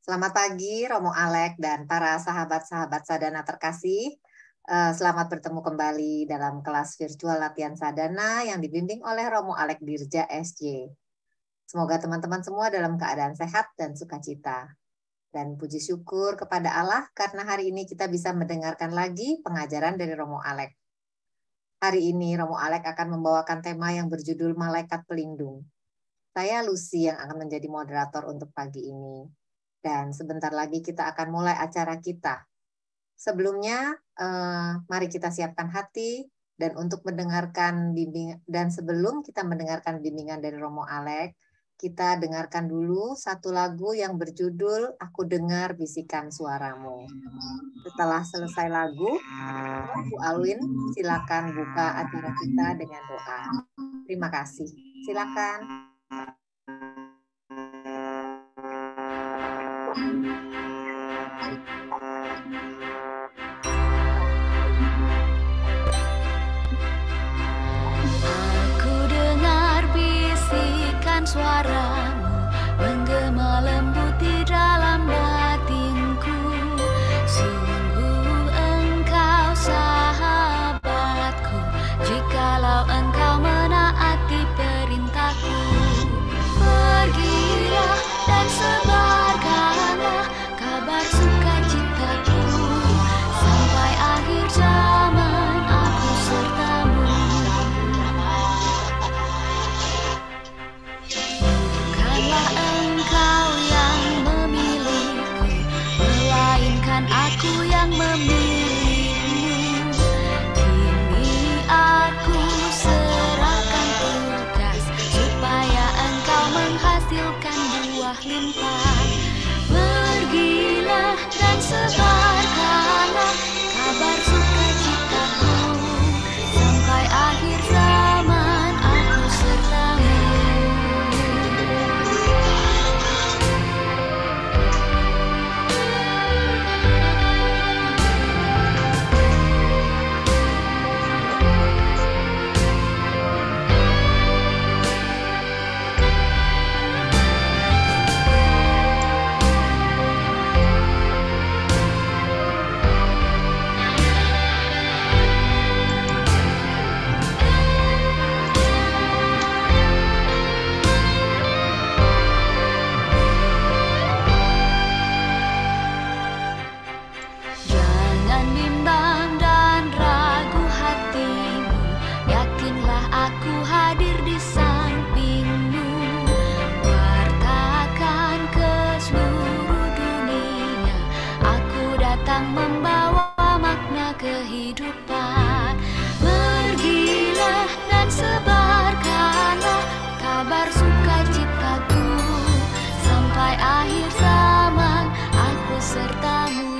Selamat pagi Romo Alek dan para sahabat-sahabat Sadana terkasih. Selamat bertemu kembali dalam kelas virtual latihan Sadana yang dibimbing oleh Romo Alek Dirja SJ. Semoga teman-teman semua dalam keadaan sehat dan sukacita. Dan puji syukur kepada Allah karena hari ini kita bisa mendengarkan lagi pengajaran dari Romo Alek. Hari ini Romo Alek akan membawakan tema yang berjudul Malaikat Pelindung. Saya Lucy yang akan menjadi moderator untuk pagi ini. Dan sebentar lagi kita akan mulai acara kita. Sebelumnya, mari kita siapkan hati dan untuk mendengarkan bimbingan. Dan sebelum kita mendengarkan bimbingan dari Romo Alek, kita dengarkan dulu satu lagu yang berjudul Aku Dengar Bisikan Suaramu. Setelah selesai lagu, Bu Alwin, silakan buka acara kita dengan doa. Terima kasih. Silakan. Aku dengar bisikan suaramu menggema lembut di dalam batinku. Sungguh engkau sahabatku, jikalau engkau menaati perintahku. Pergilah dan sebarkanlah kabar sukacitaku, sampai akhir zaman aku sertamu. Bukanlah engkau yang memilihku, melainkan aku yang memilihmu. Kini aku serahkan tugas supaya engkau menghasilkan buah limpah. Pergilah dan sebarkanlah kabar sukacitaku, sampai akhir zaman aku sertamu. Jangan bimbang dan ragu hatimu, yakinlah aku hadir di sampingmu. Wartakan ke seluruh dunia, aku datang membawa makna kehidupan. Pergilah dan sebarkanlah kabar sukacitaku, sampai akhir zaman aku sertamu.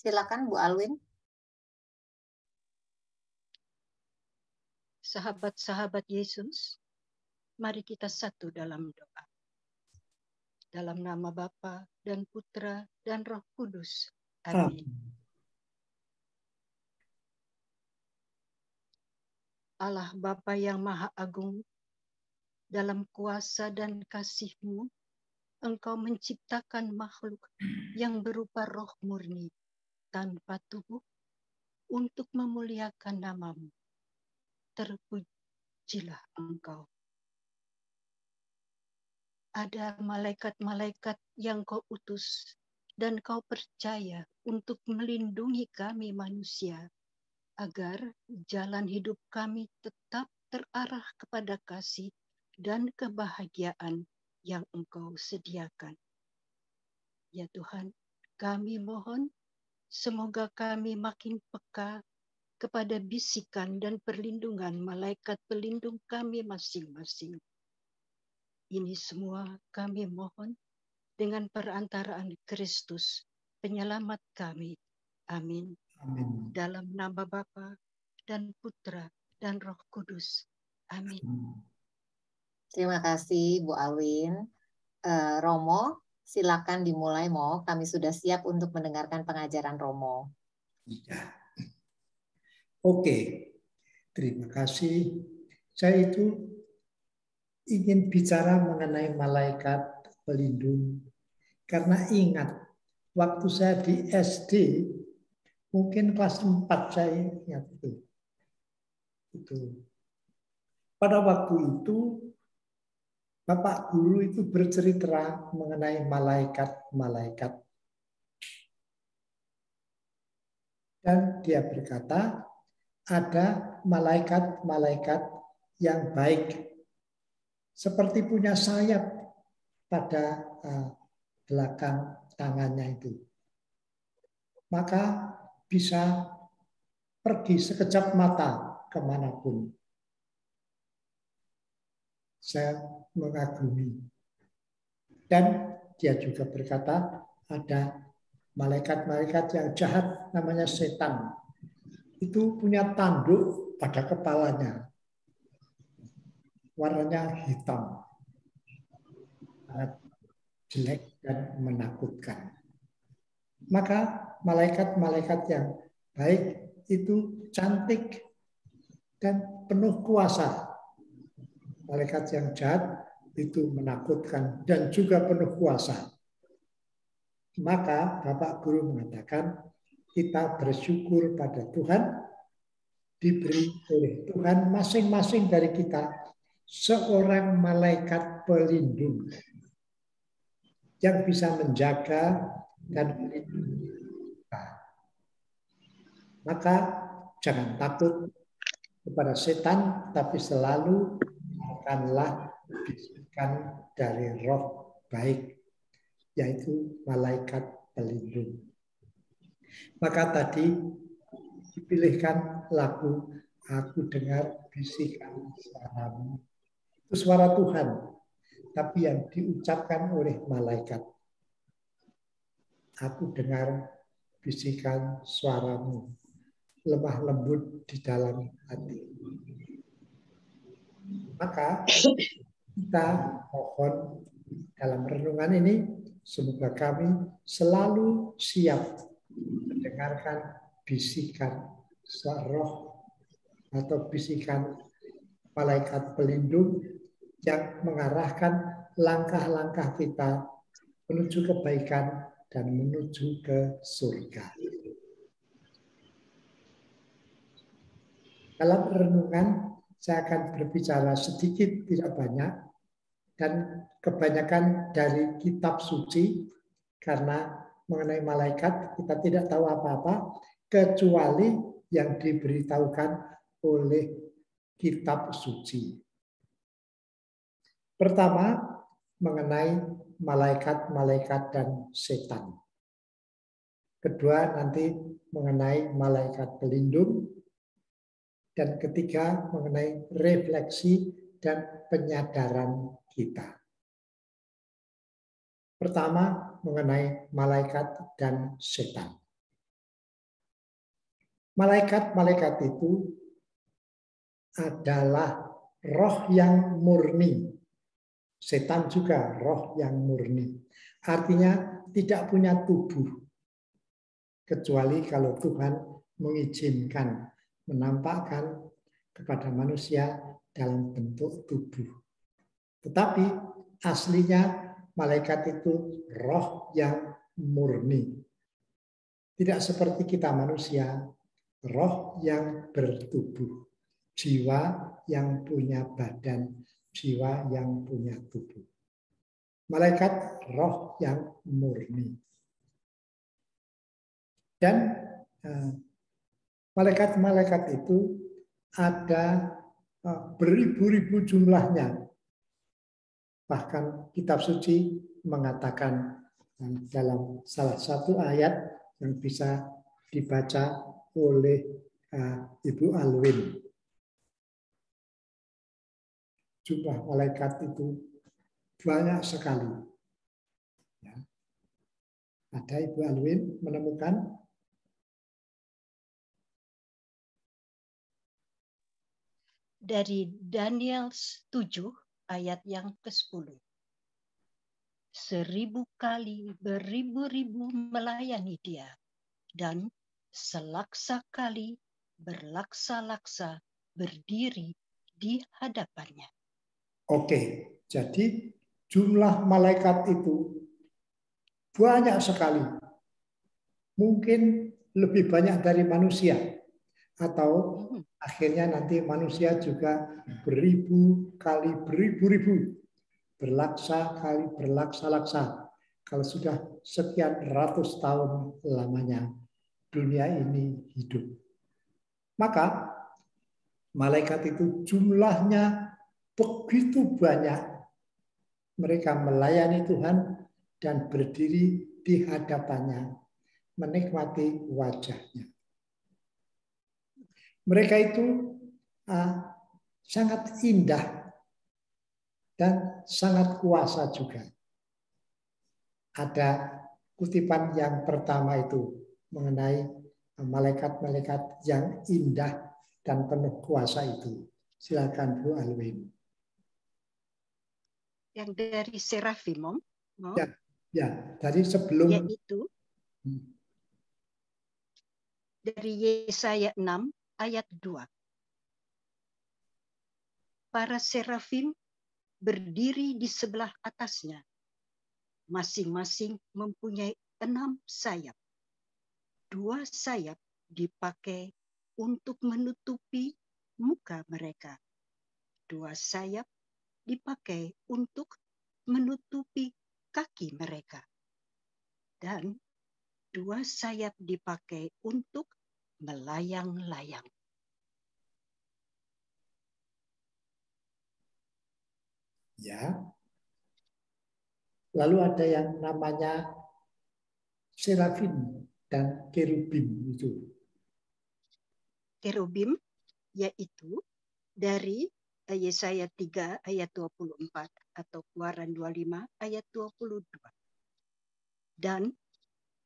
Silakan Bu Alwin. Sahabat-sahabat Yesus, mari kita satu dalam doa. Dalam nama Bapa dan Putra dan Roh Kudus. Amin. Allah Bapa yang Maha Agung, dalam kuasa dan kasih-Mu, Engkau menciptakan makhluk yang berupa roh murni tanpa tubuh untuk memuliakan nama-Mu. Terpujilah Engkau. Ada malaikat-malaikat yang Kau utus dan Kau percaya untuk melindungi kami manusia, agar jalan hidup kami tetap terarah kepada kasih dan kebahagiaan yang Engkau sediakan. Ya Tuhan, kami mohon semoga kami makin peka kepada bisikan dan perlindungan malaikat pelindung kami masing-masing. Ini semua kami mohon dengan perantaraan Kristus, penyelamat kami. Amin. Amin. Dalam nama Bapa dan Putra dan Roh Kudus. Amin. Terima kasih Bu Alwin. Romo, silakan dimulai, Mo. Kami sudah siap untuk mendengarkan pengajaran Romo. Ya. Oke, terima kasih. Saya itu ingin bicara mengenai malaikat pelindung. Karena ingat, waktu saya di SD, mungkin kelas 4 saya ingat itu. Pada waktu itu, Bapak Guru itu bercerita mengenai malaikat-malaikat. Dan dia berkata, ada malaikat-malaikat yang baik, seperti punya sayap pada belakang tangannya itu. Maka bisa pergi sekejap mata kemanapun. Saya mengagumi. Dan dia juga berkata, ada malaikat-malaikat yang jahat namanya setan. Itu punya tanduk pada kepalanya. Warnanya hitam. Sangat jelek dan menakutkan. Maka malaikat-malaikat yang baik itu cantik dan penuh kuasa. Malaikat yang jahat itu menakutkan dan juga penuh kuasa. Maka Bapak Guru mengatakan kita bersyukur pada Tuhan, diberi oleh Tuhan masing-masing dari kita seorang malaikat pelindung yang bisa menjaga dan melindungi kita. Maka jangan takut kepada setan, tapi selalu akanlah bisikan dari roh baik, yaitu malaikat pelindung. Maka tadi dipilihkan lagu Aku Dengar Bisikan Suaramu. Itu suara Tuhan, tapi yang diucapkan oleh malaikat. Aku dengar bisikan suaramu, lemah lembut di dalam hati. Maka kita mohon dalam renungan ini, semoga kami selalu siap mendengarkan bisikan roh atau bisikan malaikat pelindung yang mengarahkan langkah-langkah kita menuju kebaikan dan menuju ke surga. Dalam renungan saya akan berbicara sedikit, tidak banyak, dan kebanyakan dari kitab suci, karena mengenai malaikat kita tidak tahu apa-apa kecuali yang diberitahukan oleh kitab suci. Pertama, mengenai malaikat-malaikat dan setan. Kedua, nanti mengenai malaikat pelindung. Dan ketiga, mengenai refleksi dan penyadaran kita. Pertama, mengenai malaikat dan setan. Malaikat-malaikat itu adalah roh yang murni. Setan juga roh yang murni. Artinya tidak punya tubuh. Kecuali kalau Tuhan mengizinkan menampakkan kepada manusia dalam bentuk tubuh. Tetapi aslinya malaikat itu roh yang murni. Tidak seperti kita manusia, roh yang bertubuh. Jiwa yang punya badan, jiwa yang punya tubuh. Malaikat roh yang murni. Dan malaikat-malaikat itu ada beribu-ribu jumlahnya. Bahkan kitab suci mengatakan dalam salah satu ayat yang bisa dibaca oleh Ibu Alwin. Jumlah malaikat itu banyak sekali. Ya. Ada Ibu Alwin menemukan dari Daniel 7 ayat yang ke-10. 1000 kali beribu-ribu melayani Dia, dan selaksa kali berlaksa-laksa berdiri di hadapannya. Oke, jadi jumlah malaikat itu banyak sekali. Mungkin lebih banyak dari manusia. Atau akhirnya nanti manusia juga beribu kali beribu-ribu. Berlaksa kali berlaksa-laksa. Kalau sudah sekian ratus tahun lamanya dunia ini hidup. Maka malaikat itu jumlahnya begitu banyak. Mereka melayani Tuhan dan berdiri di hadapannya, menikmati wajahnya. Mereka itu sangat indah dan sangat kuasa juga. Ada kutipan yang pertama itu mengenai malaikat-malaikat yang indah dan penuh kuasa itu. Silakan Bu Alwin. Yang dari Serafim, Ya, dari sebelum yaitu dari Yesaya 6 ayat 2. Para serafim berdiri di sebelah atasnya, masing-masing mempunyai 6 sayap. 2 sayap dipakai untuk menutupi muka mereka. 2 sayap dipakai untuk menutupi kaki mereka. Dan 2 sayap dipakai untuk melayang-layang. Ya. Lalu ada yang namanya serafim dan kerubim itu. Kerubim yaitu dari Yesaya 3 ayat 24 atau Keluaran 25 ayat 22. Dan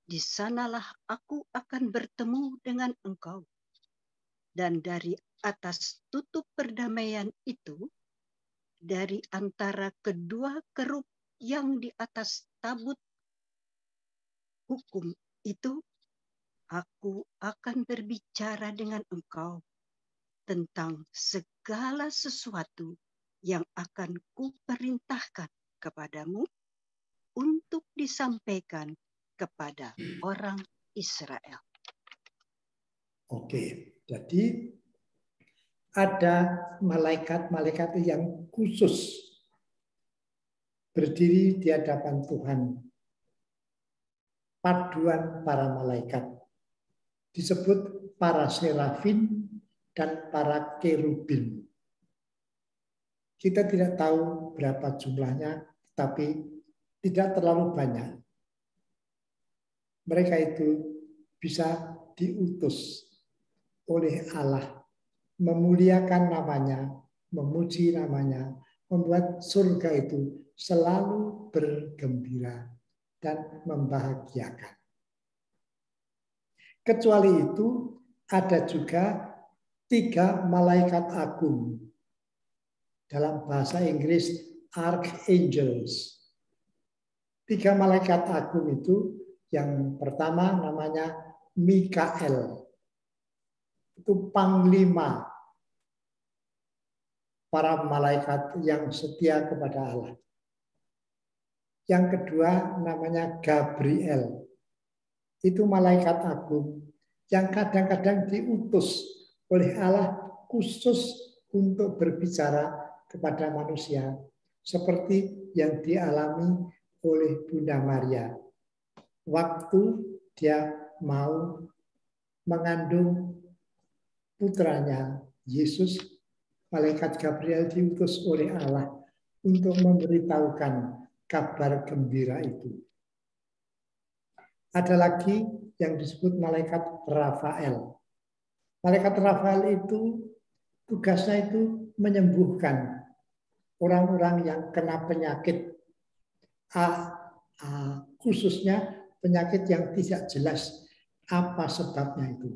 di sanalah aku akan bertemu dengan engkau. Dan dari atas tutup perdamaian itu, dari antara kedua kerub yang di atas tabut hukum itu, aku akan berbicara dengan engkau tentang segala sesuatu yang akan kuperintahkan kepadamu untuk disampaikan kepada orang Israel. Oke, jadi ada malaikat-malaikat yang khusus berdiri di hadapan Tuhan. Paduan para malaikat disebut para serafim dan para kerubim. Kita tidak tahu berapa jumlahnya, tapi tidak terlalu banyak. Mereka itu bisa diutus oleh Allah, memuliakan namanya, memuji namanya, membuat surga itu selalu bergembira dan membahagiakan. Kecuali itu, ada juga 3 malaikat agung. Dalam bahasa Inggris, archangels. 3 malaikat agung itu, yang pertama namanya Mikael. Itu panglima para malaikat yang setia kepada Allah. Yang kedua namanya Gabriel. Itu malaikat agung yang kadang-kadang diutus oleh Allah khusus untuk berbicara kepada manusia. Seperti yang dialami oleh Bunda Maria. Waktu dia mau mengandung putranya Yesus, malaikat Gabriel diutus oleh Allah untuk memberitahukan kabar gembira itu. Ada lagi yang disebut malaikat Rafael. Malaikat Rafael itu tugasnya itu menyembuhkan orang-orang yang kena penyakit, khususnya penyakit yang tidak jelas apa sebabnya itu,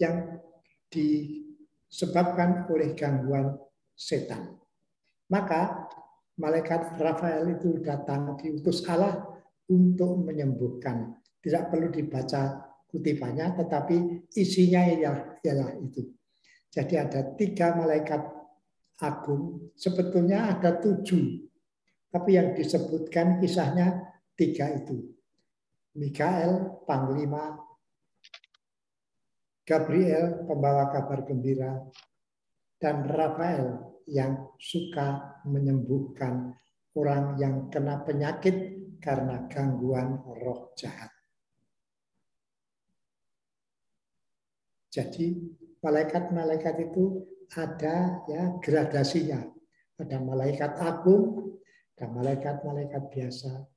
yang disebabkan oleh gangguan setan. Maka malaikat Rafael itu datang diutus Allah untuk menyembuhkan. Tidak perlu dibaca kutipannya, tetapi isinya ialah itu. Jadi ada 3 malaikat agung, sebetulnya ada 7. Tapi yang disebutkan kisahnya 3 itu. Mikael, Panglima, Gabriel, pembawa kabar gembira, dan Rafael yang suka menyembuhkan orang yang kena penyakit karena gangguan roh jahat. Jadi malaikat-malaikat itu ada ya gradasinya. Ada malaikat agung, ada malaikat-malaikat biasa.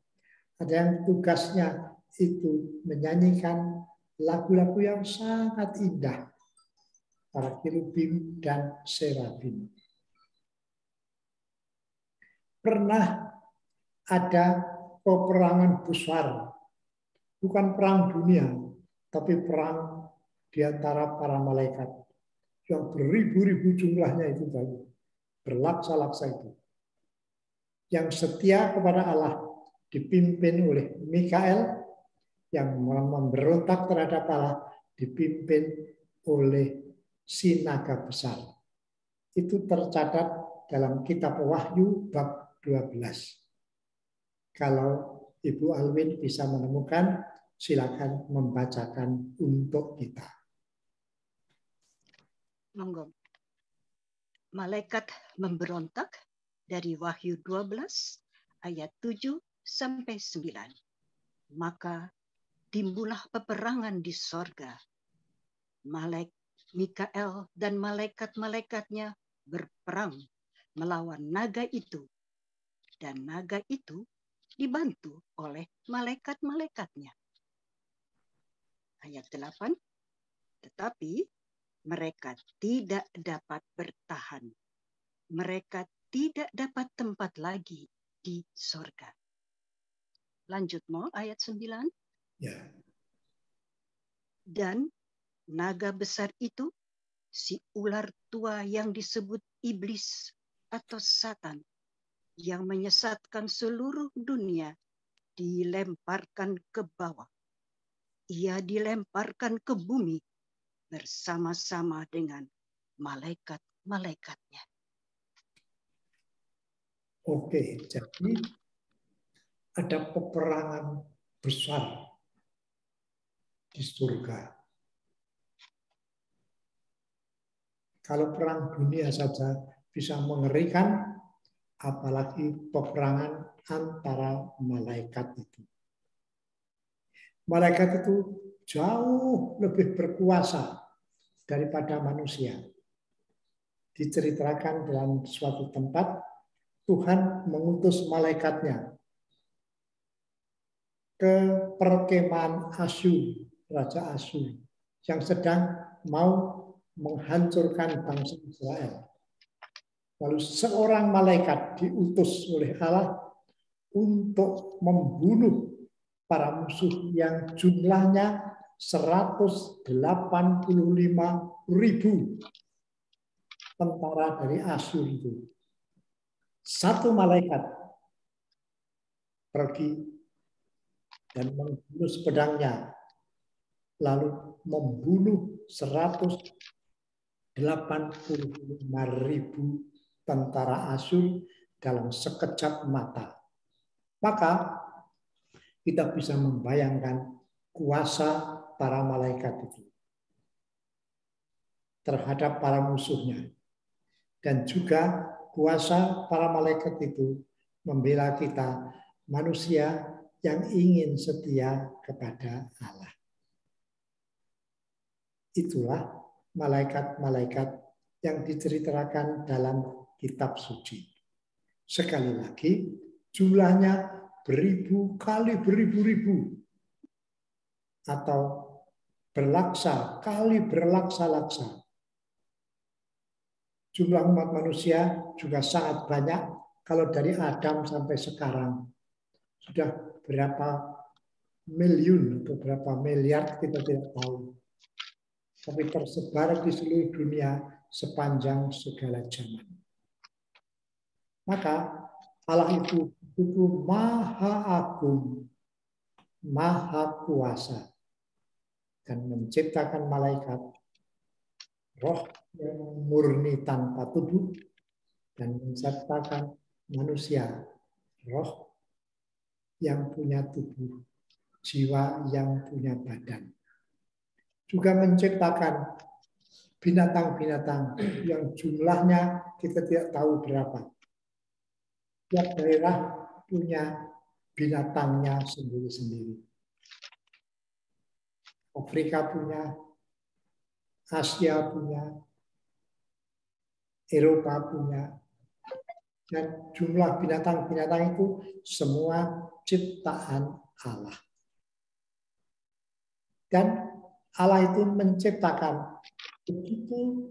Ada yang tugasnya itu menyanyikan lagu-lagu yang sangat indah. Para kirubim dan serafim. Pernah ada peperangan besar. Bukan perang dunia, tapi perang di antara para malaikat. Yang beribu-ribu jumlahnya itu tadi. Berlaksa-laksa itu. Yang setia kepada Allah dipimpin oleh Mikael, yang memberontak terhadap Allah dipimpin oleh si naga besar. Itu tercatat dalam kitab Wahyu bab 12. Kalau Ibu Alwin bisa menemukan, silakan membacakan untuk kita. Monggo. Malaikat memberontak dari Wahyu 12 ayat 7 sampai 9. Maka timbullah peperangan di sorga. Mikael dan malaikat-malaikatnya berperang melawan naga itu. Dan naga itu dibantu oleh malaikat-malaikatnya. Ayat 8. Tetapi mereka tidak dapat bertahan. Mereka tidak dapat tempat lagi di sorga. Lanjut mau ayat 9. Ya. Dan naga besar itu, si ular tua yang disebut iblis atau Satan, yang menyesatkan seluruh dunia, dilemparkan ke bawah. Ia dilemparkan ke bumi bersama-sama dengan malaikat-malaikatnya. Oke, jadi ada peperangan besar di surga. Kalau perang dunia saja bisa mengerikan, apalagi peperangan antara malaikat itu. Malaikat itu jauh lebih berkuasa daripada manusia. Diceritakan dalam suatu tempat, Tuhan mengutus malaikatnya ke perkemahan Asyur, Raja Asyur, yang sedang mau menghancurkan bangsa Israel. Lalu seorang malaikat diutus oleh Allah untuk membunuh para musuh yang jumlahnya 185.000 tentara dari Asyur itu. Satu malaikat pergi dan menghunus pedangnya, lalu membunuh 185.000 tentara Asyur dalam sekejap mata. Maka kita bisa membayangkan kuasa para malaikat itu terhadap para musuhnya. Dan juga kuasa para malaikat itu membela kita, manusia yang ingin setia kepada Allah. Itulah malaikat-malaikat yang diceritakan dalam kitab suci. Sekali lagi, jumlahnya beribu kali beribu-ribu atau berlaksa kali berlaksa-laksa. Jumlah umat manusia juga sangat banyak. Kalau dari Adam sampai sekarang sudah berapa miliun atau berapa miliar kita tidak tahu. Tapi tersebar di seluruh dunia sepanjang segala zaman. Maka Allah itu maha agung, maha kuasa, dan menciptakan malaikat, roh yang murni tanpa tubuh, dan menciptakan manusia, roh yang punya tubuh, jiwa yang punya badan. Juga menciptakan binatang-binatang yang jumlahnya kita tidak tahu berapa. Tiap daerah punya binatangnya sendiri-sendiri. Afrika punya, Asia punya, Eropa punya, dan jumlah binatang-binatang itu semua ciptaan Allah. Dan Allah itu menciptakan begitu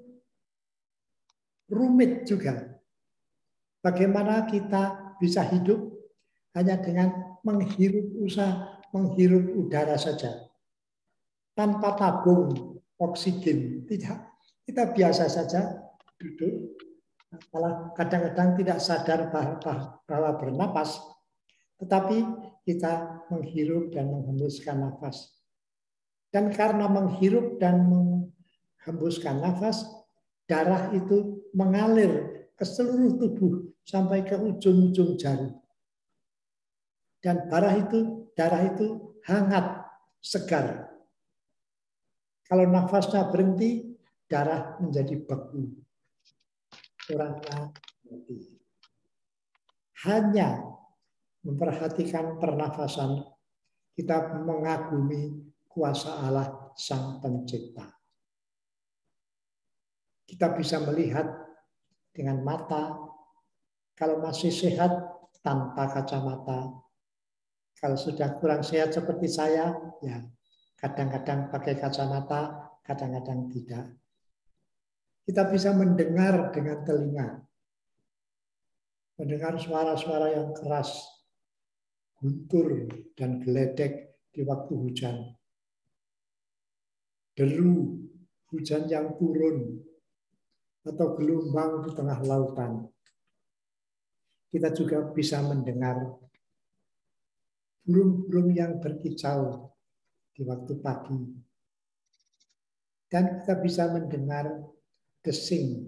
rumit juga. Bagaimana kita bisa hidup hanya dengan menghirup udara saja, tanpa tabung oksigen. Tidak, kita biasa saja duduk. Kadang-kadang tidak sadar bahwa bernapas, tetapi kita menghirup dan menghembuskan nafas. Dan karena menghirup dan menghembuskan nafas, darah itu mengalir ke seluruh tubuh sampai ke ujung-ujung jari. Dan darah itu hangat, segar. Kalau nafasnya berhenti, darah menjadi beku. Orangnya mati. Hanya memperhatikan pernafasan, kita mengagumi kuasa Allah Sang Pencipta. Kita bisa melihat dengan mata, kalau masih sehat tanpa kacamata. Kalau sudah kurang sehat seperti saya, ya kadang-kadang pakai kacamata, kadang-kadang tidak. Kita bisa mendengar dengan telinga. Mendengar suara-suara yang keras, guntur dan geledek di waktu hujan. Deru hujan yang turun, atau gelombang di tengah lautan. Kita juga bisa mendengar burung-burung yang berkicau di waktu pagi. Dan kita bisa mendengar desing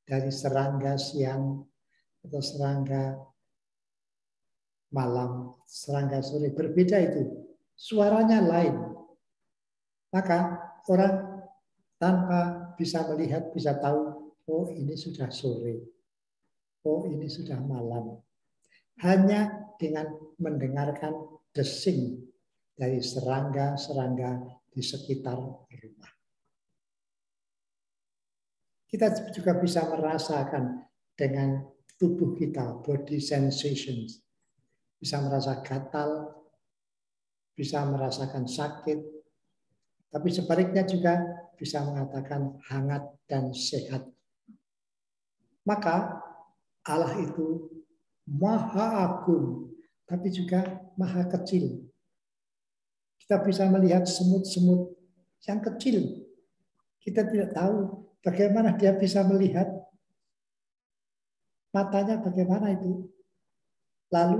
dari serangga siang atau serangga malam, serangga sore. Berbeda itu, suaranya lain. Maka orang tanpa bisa melihat, bisa tahu, oh ini sudah sore, oh ini sudah malam. Hanya dengan mendengarkan desing dari serangga-serangga di sekitar rumah. Kita juga bisa merasakan dengan tubuh kita, body sensations. Bisa merasa gatal, bisa merasakan sakit, tapi sebaliknya juga bisa mengatakan hangat dan sehat. Maka Allah itu maha agung, tapi juga maha kecil. Kita bisa melihat semut-semut yang kecil. Kita tidak tahu bagaimana dia bisa melihat. Matanya bagaimana itu. Lalu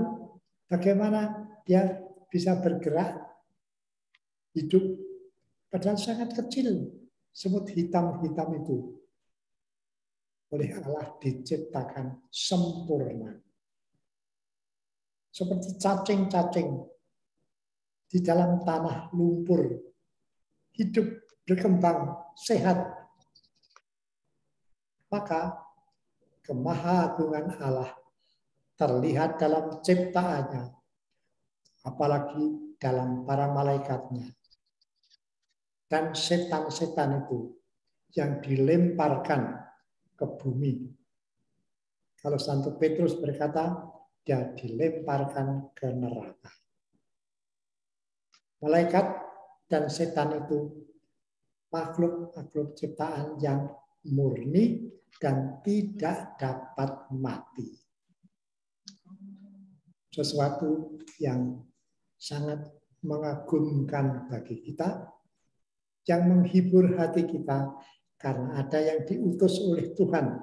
bagaimana dia bisa bergerak, hidup, padahal sangat kecil. Semut hitam-hitam itu oleh Allah diciptakan sempurna. Seperti cacing-cacing di dalam tanah lumpur, hidup, berkembang, sehat. Maka kemahagungan Allah terlihat dalam ciptaannya, apalagi dalam para malaikatnya. Dan setan-setan itu yang dilemparkan ke bumi. Kalau Santo Petrus berkata, dia dilemparkan ke neraka. Malaikat dan setan itu makhluk-makhluk ciptaan yang murni dan tidak dapat mati. Sesuatu yang sangat mengagumkan bagi kita, yang menghibur hati kita, karena ada yang diutus oleh Tuhan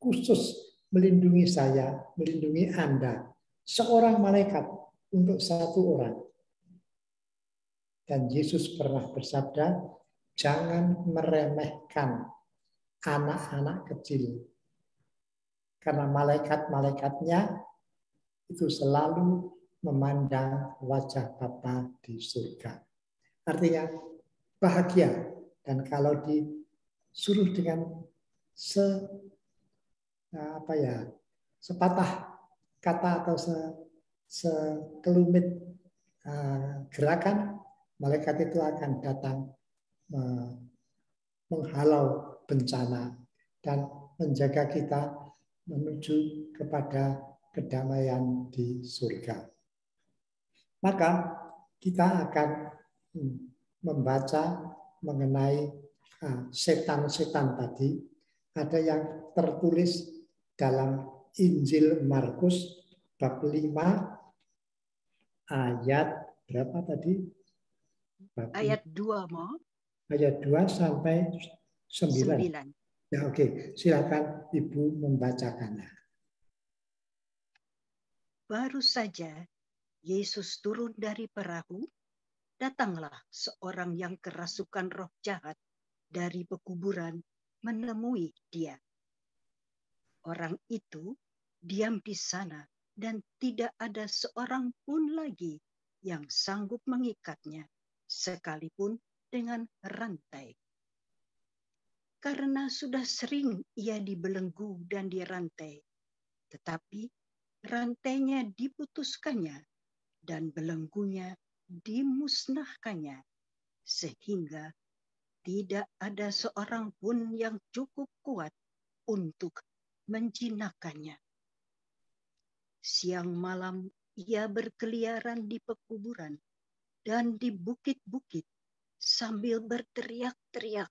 khusus melindungi saya, melindungi Anda. Seorang malaikat untuk satu orang. Dan Yesus pernah bersabda, jangan meremehkan anak-anak kecil. Karena malaikat-malaikatnya itu selalu memandang wajah Bapa di surga. Artinya bahagia. Dan kalau disuruh dengan sepatah kata atau sekelumit gerakan, malaikat itu akan datang menghalau bencana dan menjaga kita menuju kepada kedamaian di surga. Maka kita akan membaca mengenai setan-setan tadi. Ada yang tertulis dalam Injil Markus bab 5 ayat berapa tadi? Ayat 2, Mo. Ayat 2 sampai 9. Ya, oke. Silakan Ibu membacakannya. Baru saja Yesus turun dari perahu, datanglah seorang yang kerasukan roh jahat dari pekuburan menemui dia. Orang itu diam di sana dan tidak ada seorang pun lagi yang sanggup mengikatnya, sekalipun dengan rantai. Karena sudah sering ia dibelenggu dan dirantai, tetapi rantainya diputuskannya dan belenggunya dimusnahkannya, sehingga tidak ada seorang pun yang cukup kuat untuk menjinakkannya. Siang malam ia berkeliaran di pekuburan dan di bukit-bukit sambil berteriak-teriak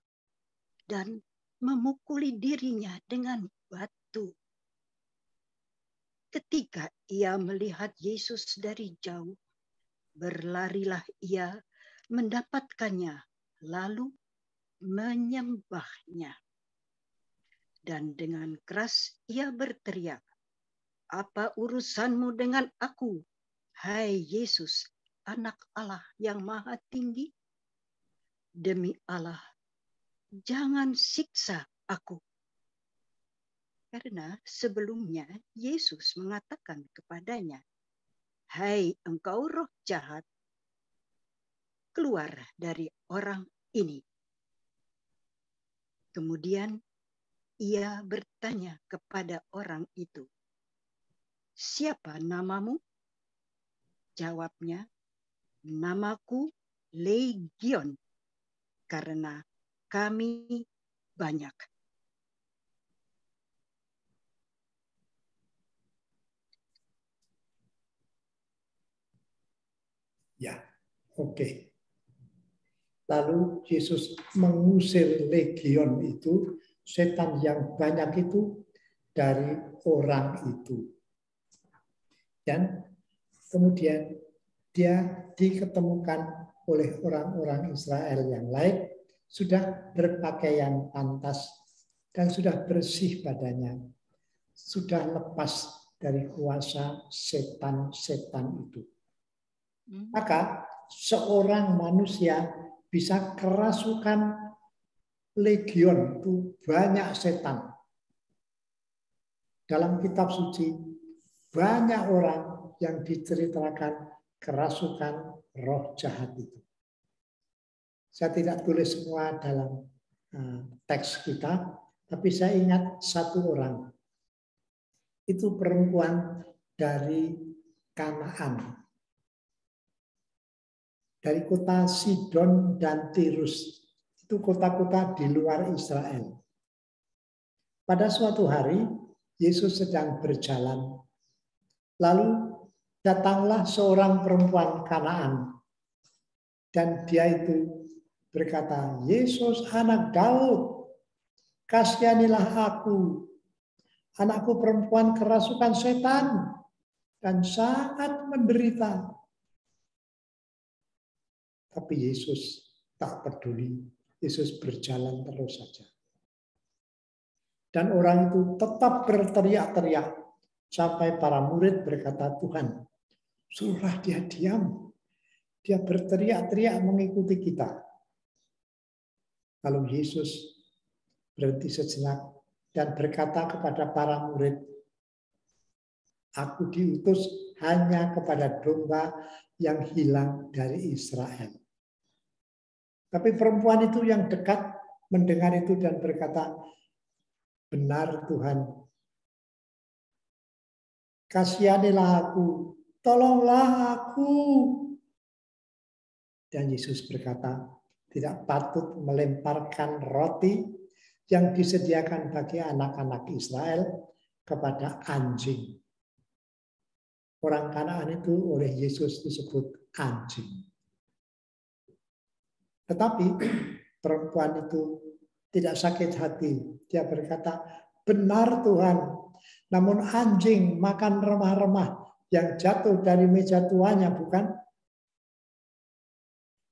dan memukuli dirinya dengan batu. Ketika ia melihat Yesus dari jauh, berlarilah ia mendapatkannya, lalu menyembahnya. Dan dengan keras ia berteriak, "Apa urusanmu dengan aku, hai Yesus, Anak Allah yang Maha Tinggi? Demi Allah, jangan siksa aku." Karena sebelumnya Yesus mengatakan kepadanya, "Hai engkau roh jahat, keluar dari orang ini." Kemudian ia bertanya kepada orang itu, "Siapa namamu?" Jawabnya, "Namaku Legion, karena kami banyak." Ya, oke. Lalu Yesus mengusir legion itu, setan yang banyak itu, dari orang itu. Dan kemudian dia diketemukan oleh orang-orang Israel yang lain, sudah berpakaian pantas dan sudah bersih badannya, sudah lepas dari kuasa setan-setan itu. Maka seorang manusia bisa kerasukan legion, itu banyak setan. Dalam kitab suci banyak orang yang diceritakan kerasukan roh jahat itu. Saya tidak tulis semua dalam teks kita, tapi saya ingat satu orang. Itu perempuan dari Kanaan, dari kota Sidon dan Tirus. Itu kota-kota di luar Israel. Pada suatu hari, Yesus sedang berjalan. Lalu datanglah seorang perempuan Kanaan. Dan dia itu berkata, "Yesus anak Daud, kasihanilah aku. Anakku perempuan kerasukan setan dan sangat menderita." Tapi Yesus tak peduli. Yesus berjalan terus saja. Dan orang itu tetap berteriak-teriak sampai para murid berkata, Tuhan, suruhlah dia diam. Dia berteriak-teriak mengikuti kita. Lalu Yesus berhenti sejenak dan berkata kepada para murid, aku diutus hanya kepada domba yang hilang dari Israel. Tapi perempuan itu yang dekat mendengar itu dan berkata, benar Tuhan, kasihanilah aku, tolonglah aku. Dan Yesus berkata, tidak patut melemparkan roti yang disediakan bagi anak-anak Israel kepada anjing. Orang Kanaan itu oleh Yesus disebut anjing. Tetapi perempuan itu tidak sakit hati. Dia berkata, benar Tuhan, namun anjing makan remah-remah yang jatuh dari meja tuannya, bukan?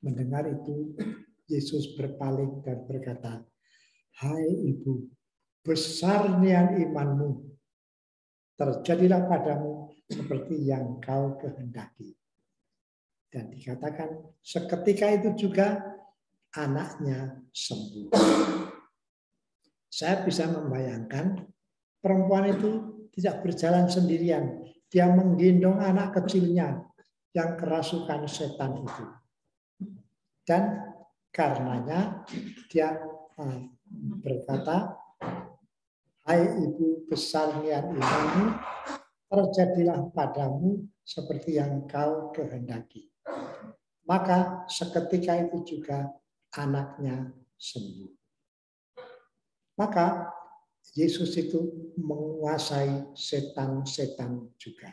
Mendengar itu, Yesus berpaling dan berkata, hai ibu, besarnya imanmu, terjadilah padamu seperti yang kau kehendaki. Dan dikatakan, seketika itu juga anaknya sembuh. Saya bisa membayangkan perempuan itu tidak berjalan sendirian. Dia menggendong anak kecilnya yang kerasukan setan itu. Dan karenanya dia berkata, hai ibu besarnya imanmu, terjadilah padamu seperti yang kau kehendaki. Maka seketika itu juga anaknya sembuh. Maka Yesus itu menguasai setan-setan juga.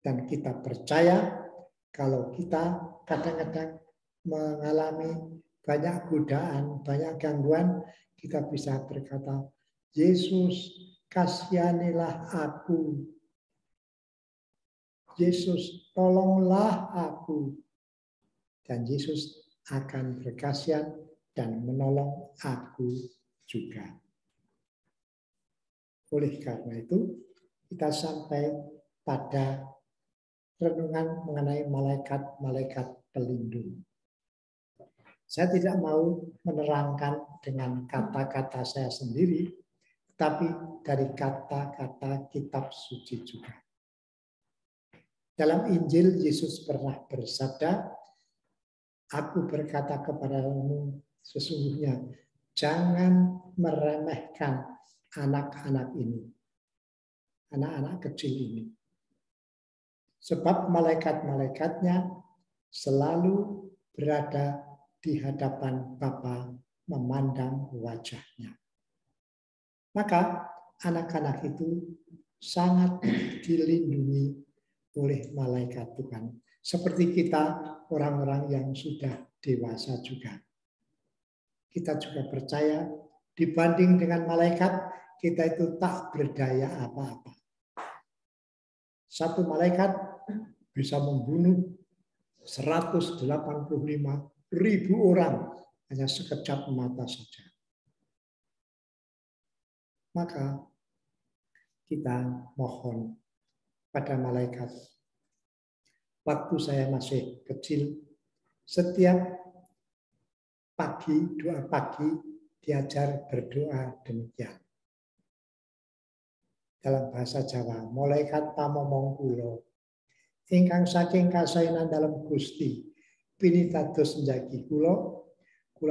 Dan kita percaya kalau kita kadang-kadang mengalami banyak godaan, banyak gangguan, kita bisa berkata, Yesus, kasihanilah aku. Yesus, tolonglah aku. Dan Yesus akan berkasihan dan menolong aku juga. Oleh karena itu, kita sampai pada renungan mengenai malaikat-malaikat pelindung. Saya tidak mau menerangkan dengan kata-kata saya sendiri, tapi dari kata-kata kitab suci juga. Dalam Injil, Yesus pernah bersabda, aku berkata kepadamu sesungguhnya, jangan meremehkan anak-anak ini, anak-anak kecil ini. Sebab malaikat-malaikatnya selalu berada di hadapan Bapa memandang wajahnya. Maka anak-anak itu sangat dilindungi oleh malaikat Tuhan. Seperti kita orang-orang yang sudah dewasa juga. Kita juga percaya dibanding dengan malaikat, kita itu tak berdaya apa-apa. Satu malaikat bisa membunuh 185.000 orang hanya sekejap mata saja. Maka kita mohon pada malaikat. Waktu saya masih kecil, setiap pagi, doa pagi, diajar berdoa demikian. Dalam bahasa Jawa, malaikat pamomong kula ingkang saking kasainan dalam Gusti pinitados njagi kula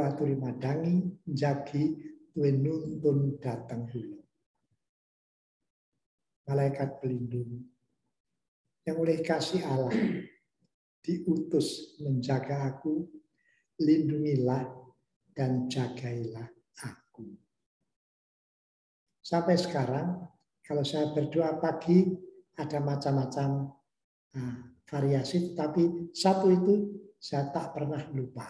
aturi madangi njagi tuwin nuntun dateng kula. Malaikat pelindung yang oleh kasih Allah diutus menjaga aku, lindungilah dan jagailah aku. Sampai sekarang, kalau saya berdoa pagi, ada macam-macam variasi, tapi satu itu saya tak pernah lupa.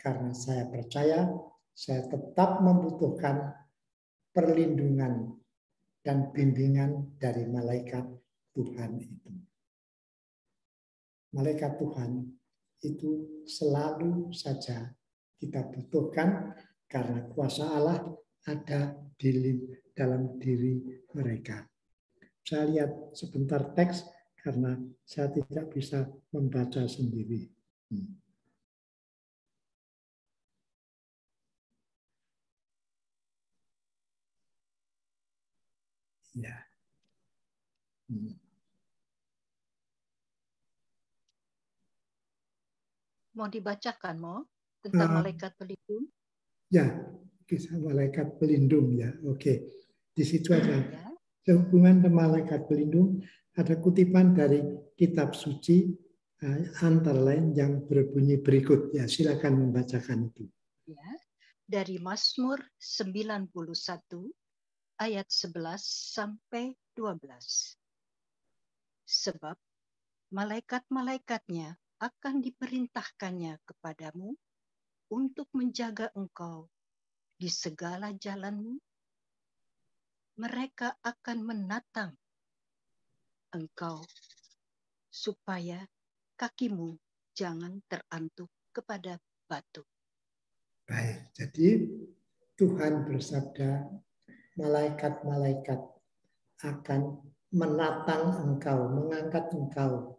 Karena saya percaya, saya tetap membutuhkan perlindungan dan bimbingan dari malaikat Tuhan itu. Malaikat Tuhan itu selalu saja kita butuhkan karena kuasa Allah ada di dalam diri mereka. Saya lihat sebentar teks karena saya tidak bisa membaca sendiri. Ya. Mau dibacakan, tentang malaikat pelindung? Ya, kisah malaikat pelindung ya. Oke, di situ aja. Ya. Sehubungan dengan malaikat pelindung, ada kutipan dari kitab suci antara lain yang berbunyi berikut. Ya, silakan membacakan itu. Ya, dari Mazmur 91 ayat 11 sampai 12. Sebab malaikat-malaikatnya akan diperintahkannya kepadamu untuk menjaga engkau di segala jalanmu. Mereka akan menatang engkau supaya kakimu jangan terantuk kepada batu. Baik, jadi Tuhan bersabda, malaikat-malaikat akan menatang engkau, mengangkat engkau,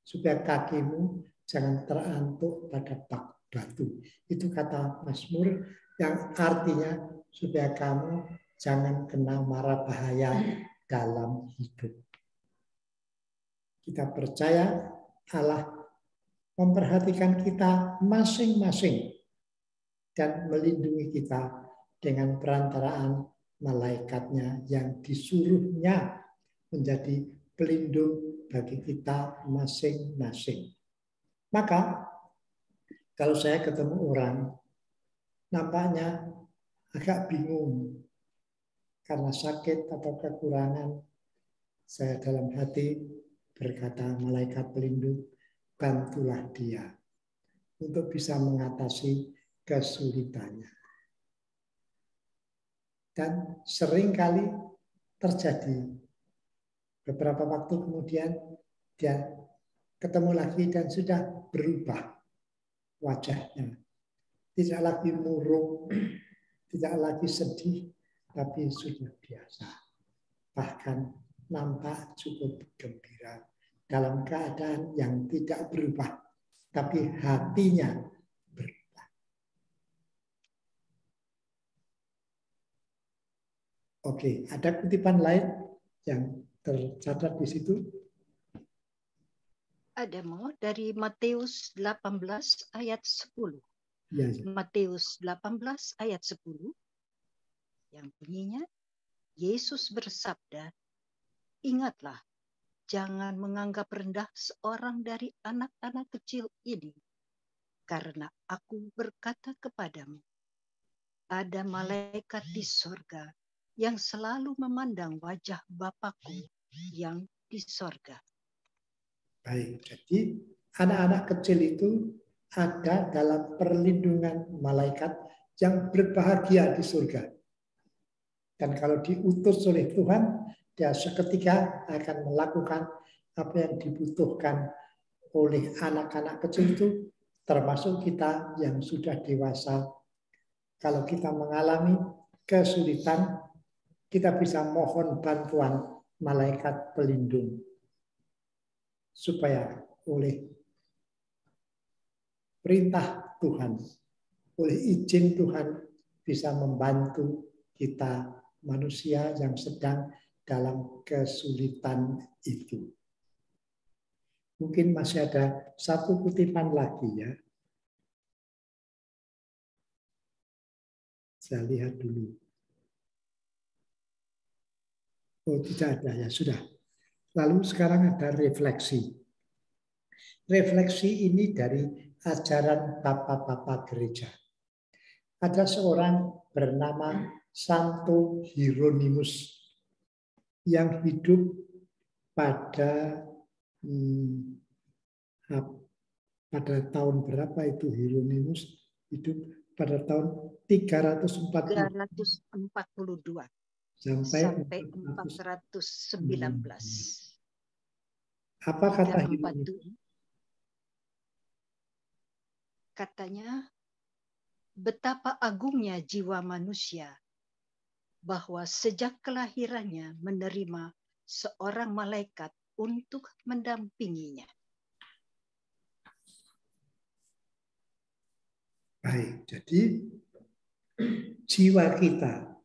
supaya kakimu jangan terantuk pada batu. Itu kata Mazmur yang artinya supaya kamu jangan kena mara bahaya dalam hidup. Kita percaya Allah memperhatikan kita masing-masing dan melindungi kita dengan perantaraan malaikatnya yang disuruhnya menjadi pelindung bagi kita masing-masing. Maka kalau saya ketemu orang nampaknya agak bingung karena sakit atau kekurangan, saya dalam hati berkata, malaikat pelindung, bantulah dia untuk bisa mengatasi kesulitannya. Dan seringkali terjadi beberapa waktu kemudian dia ketemu lagi dan sudah berubah wajahnya. Tidak lagi murung, tidak lagi sedih, tapi sudah biasa. Bahkan nampak cukup gembira dalam keadaan yang tidak berubah, tapi hatinya berubah. Oke, ada kutipan lain yang tercatat di situ? Ada dari Matius 18 ayat 10. Ya, ya. Matius 18 ayat 10 yang bunyinya, Yesus bersabda, ingatlah, jangan menganggap rendah seorang dari anak-anak kecil ini, karena aku berkata kepadamu, ada malaikat di sorga yang selalu memandang wajah Bapakku yang di sorga. Baik, jadi anak-anak kecil itu ada dalam perlindungan malaikat yang berbahagia di surga. Dan kalau diutus oleh Tuhan, dia seketika akan melakukan apa yang dibutuhkan oleh anak-anak kecil itu, termasuk kita yang sudah dewasa. Kalau kita mengalami kesulitan, kita bisa mohon bantuan malaikat pelindung. Supaya oleh perintah Tuhan, oleh izin Tuhan bisa membantu kita manusia yang sedang dalam kesulitan itu. Mungkin masih ada satu kutipan lagi ya. Saya lihat dulu. Oh, tidak ada ya, sudah. Lalu sekarang ada refleksi. Refleksi ini dari ajaran Bapak-Bapak gereja. Ada seorang bernama Santo Hieronymus yang hidup pada tahun berapa itu Hieronymus hidup pada tahun 342 sampai 419. Apa kata Hieronymus? Katanya betapa agungnya jiwa manusia, bahwa sejak kelahirannya menerima seorang malaikat untuk mendampinginya. Baik, jadi jiwa kita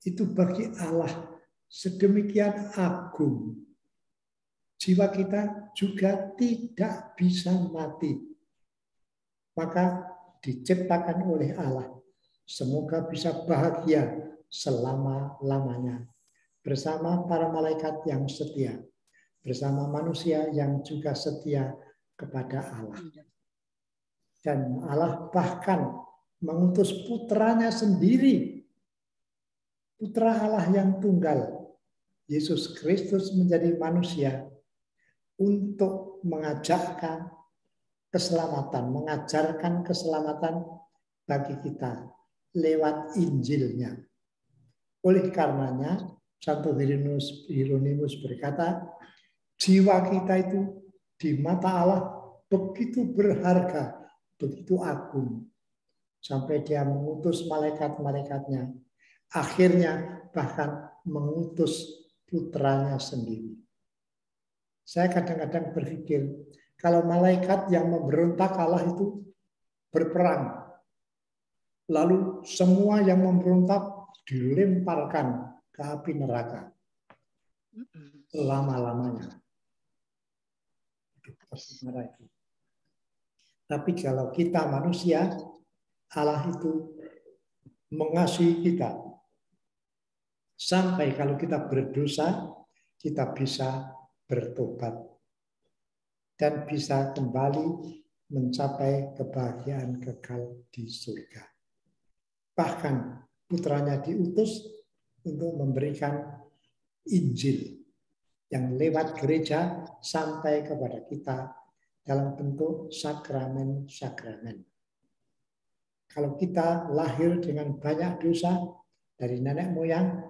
itu bagi Allah sedemikian agung. Jiwa kita juga tidak bisa mati. Maka diciptakan oleh Allah. Semoga bisa bahagia selama-lamanya. Bersama para malaikat yang setia. Bersama manusia yang juga setia kepada Allah. Dan Allah bahkan mengutus putranya sendiri. Putra Allah yang tunggal. Yesus Kristus menjadi manusia. Untuk mengajarkan keselamatan, mengajarkan keselamatan bagi kita lewat Injilnya. Oleh karenanya, Santo Hieronymus berkata, jiwa kita itu di mata Allah begitu berharga, begitu agung. Sampai dia mengutus malaikat-malaikatnya. Akhirnya bahkan mengutus putranya sendiri. Saya kadang-kadang berpikir, kalau malaikat yang memberontak Allah itu berperang, lalu semua yang memberontak dilemparkan ke api neraka selama-lamanya. Tapi kalau kita manusia, Allah itu mengasihi kita. Sampai kalau kita berdosa, kita bisa bertobat dan bisa kembali mencapai kebahagiaan kekal di surga. Bahkan putranya diutus untuk memberikan Injil yang lewat gereja sampai kepada kita dalam bentuk sakramen-sakramen. Kalau kita lahir dengan banyak dosa dari nenek moyang,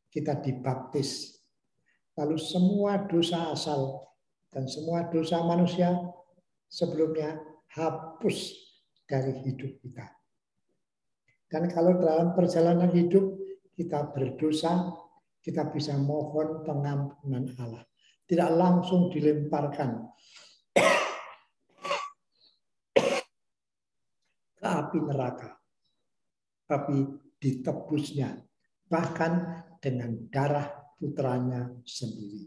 kita dibaptis. Lalu semua dosa asal dan semua dosa manusia sebelumnya hapus dari hidup kita. Dan kalau dalam perjalanan hidup kita berdosa, kita bisa mohon pengampunan Allah. Tidak langsung dilemparkan ke api neraka, tapi ditebusnya, bahkan dengan darah putranya sendiri.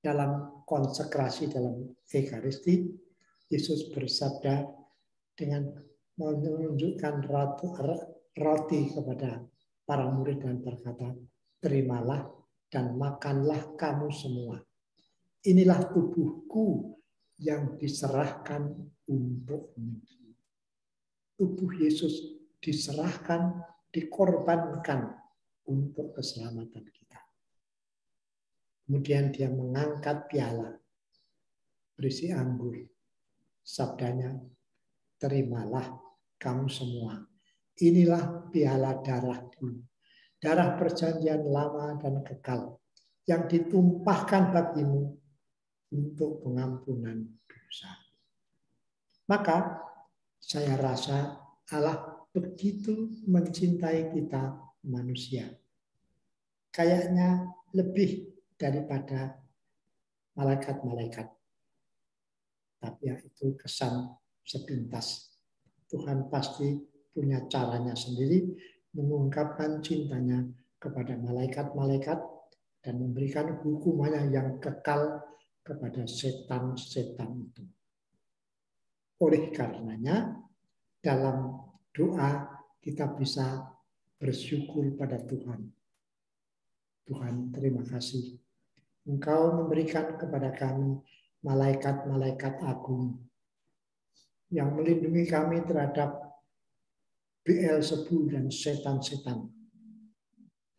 Dalam konsekrasi dalam Ekaristi, Yesus bersabda dengan menunjukkan roti kepada para murid dan berkata, terimalah dan makanlah kamu semua. Inilah tubuhku yang diserahkan untukmu. Tubuh Yesus diserahkan, dikorbankan untuk keselamatan kita. Kemudian dia mengangkat piala berisi anggur. Sabdanya, terimalah kamu semua. Inilah piala darahku. Darah perjanjian lama dan kekal yang ditumpahkan bagimu untuk pengampunan dosa. Maka saya rasa Allah begitu mencintai kita manusia. Kayaknya lebih daripada malaikat-malaikat. Tapi ya itu kesan sepintas. Tuhan pasti punya caranya sendiri mengungkapkan cintanya kepada malaikat-malaikat dan memberikan hukumannya yang kekal kepada setan-setan itu. Oleh karenanya, dalam doa kita bisa bersyukur pada Tuhan. Tuhan, terima kasih. Engkau memberikan kepada kami malaikat-malaikat agung yang melindungi kami terhadap Beelzebul dan setan-setan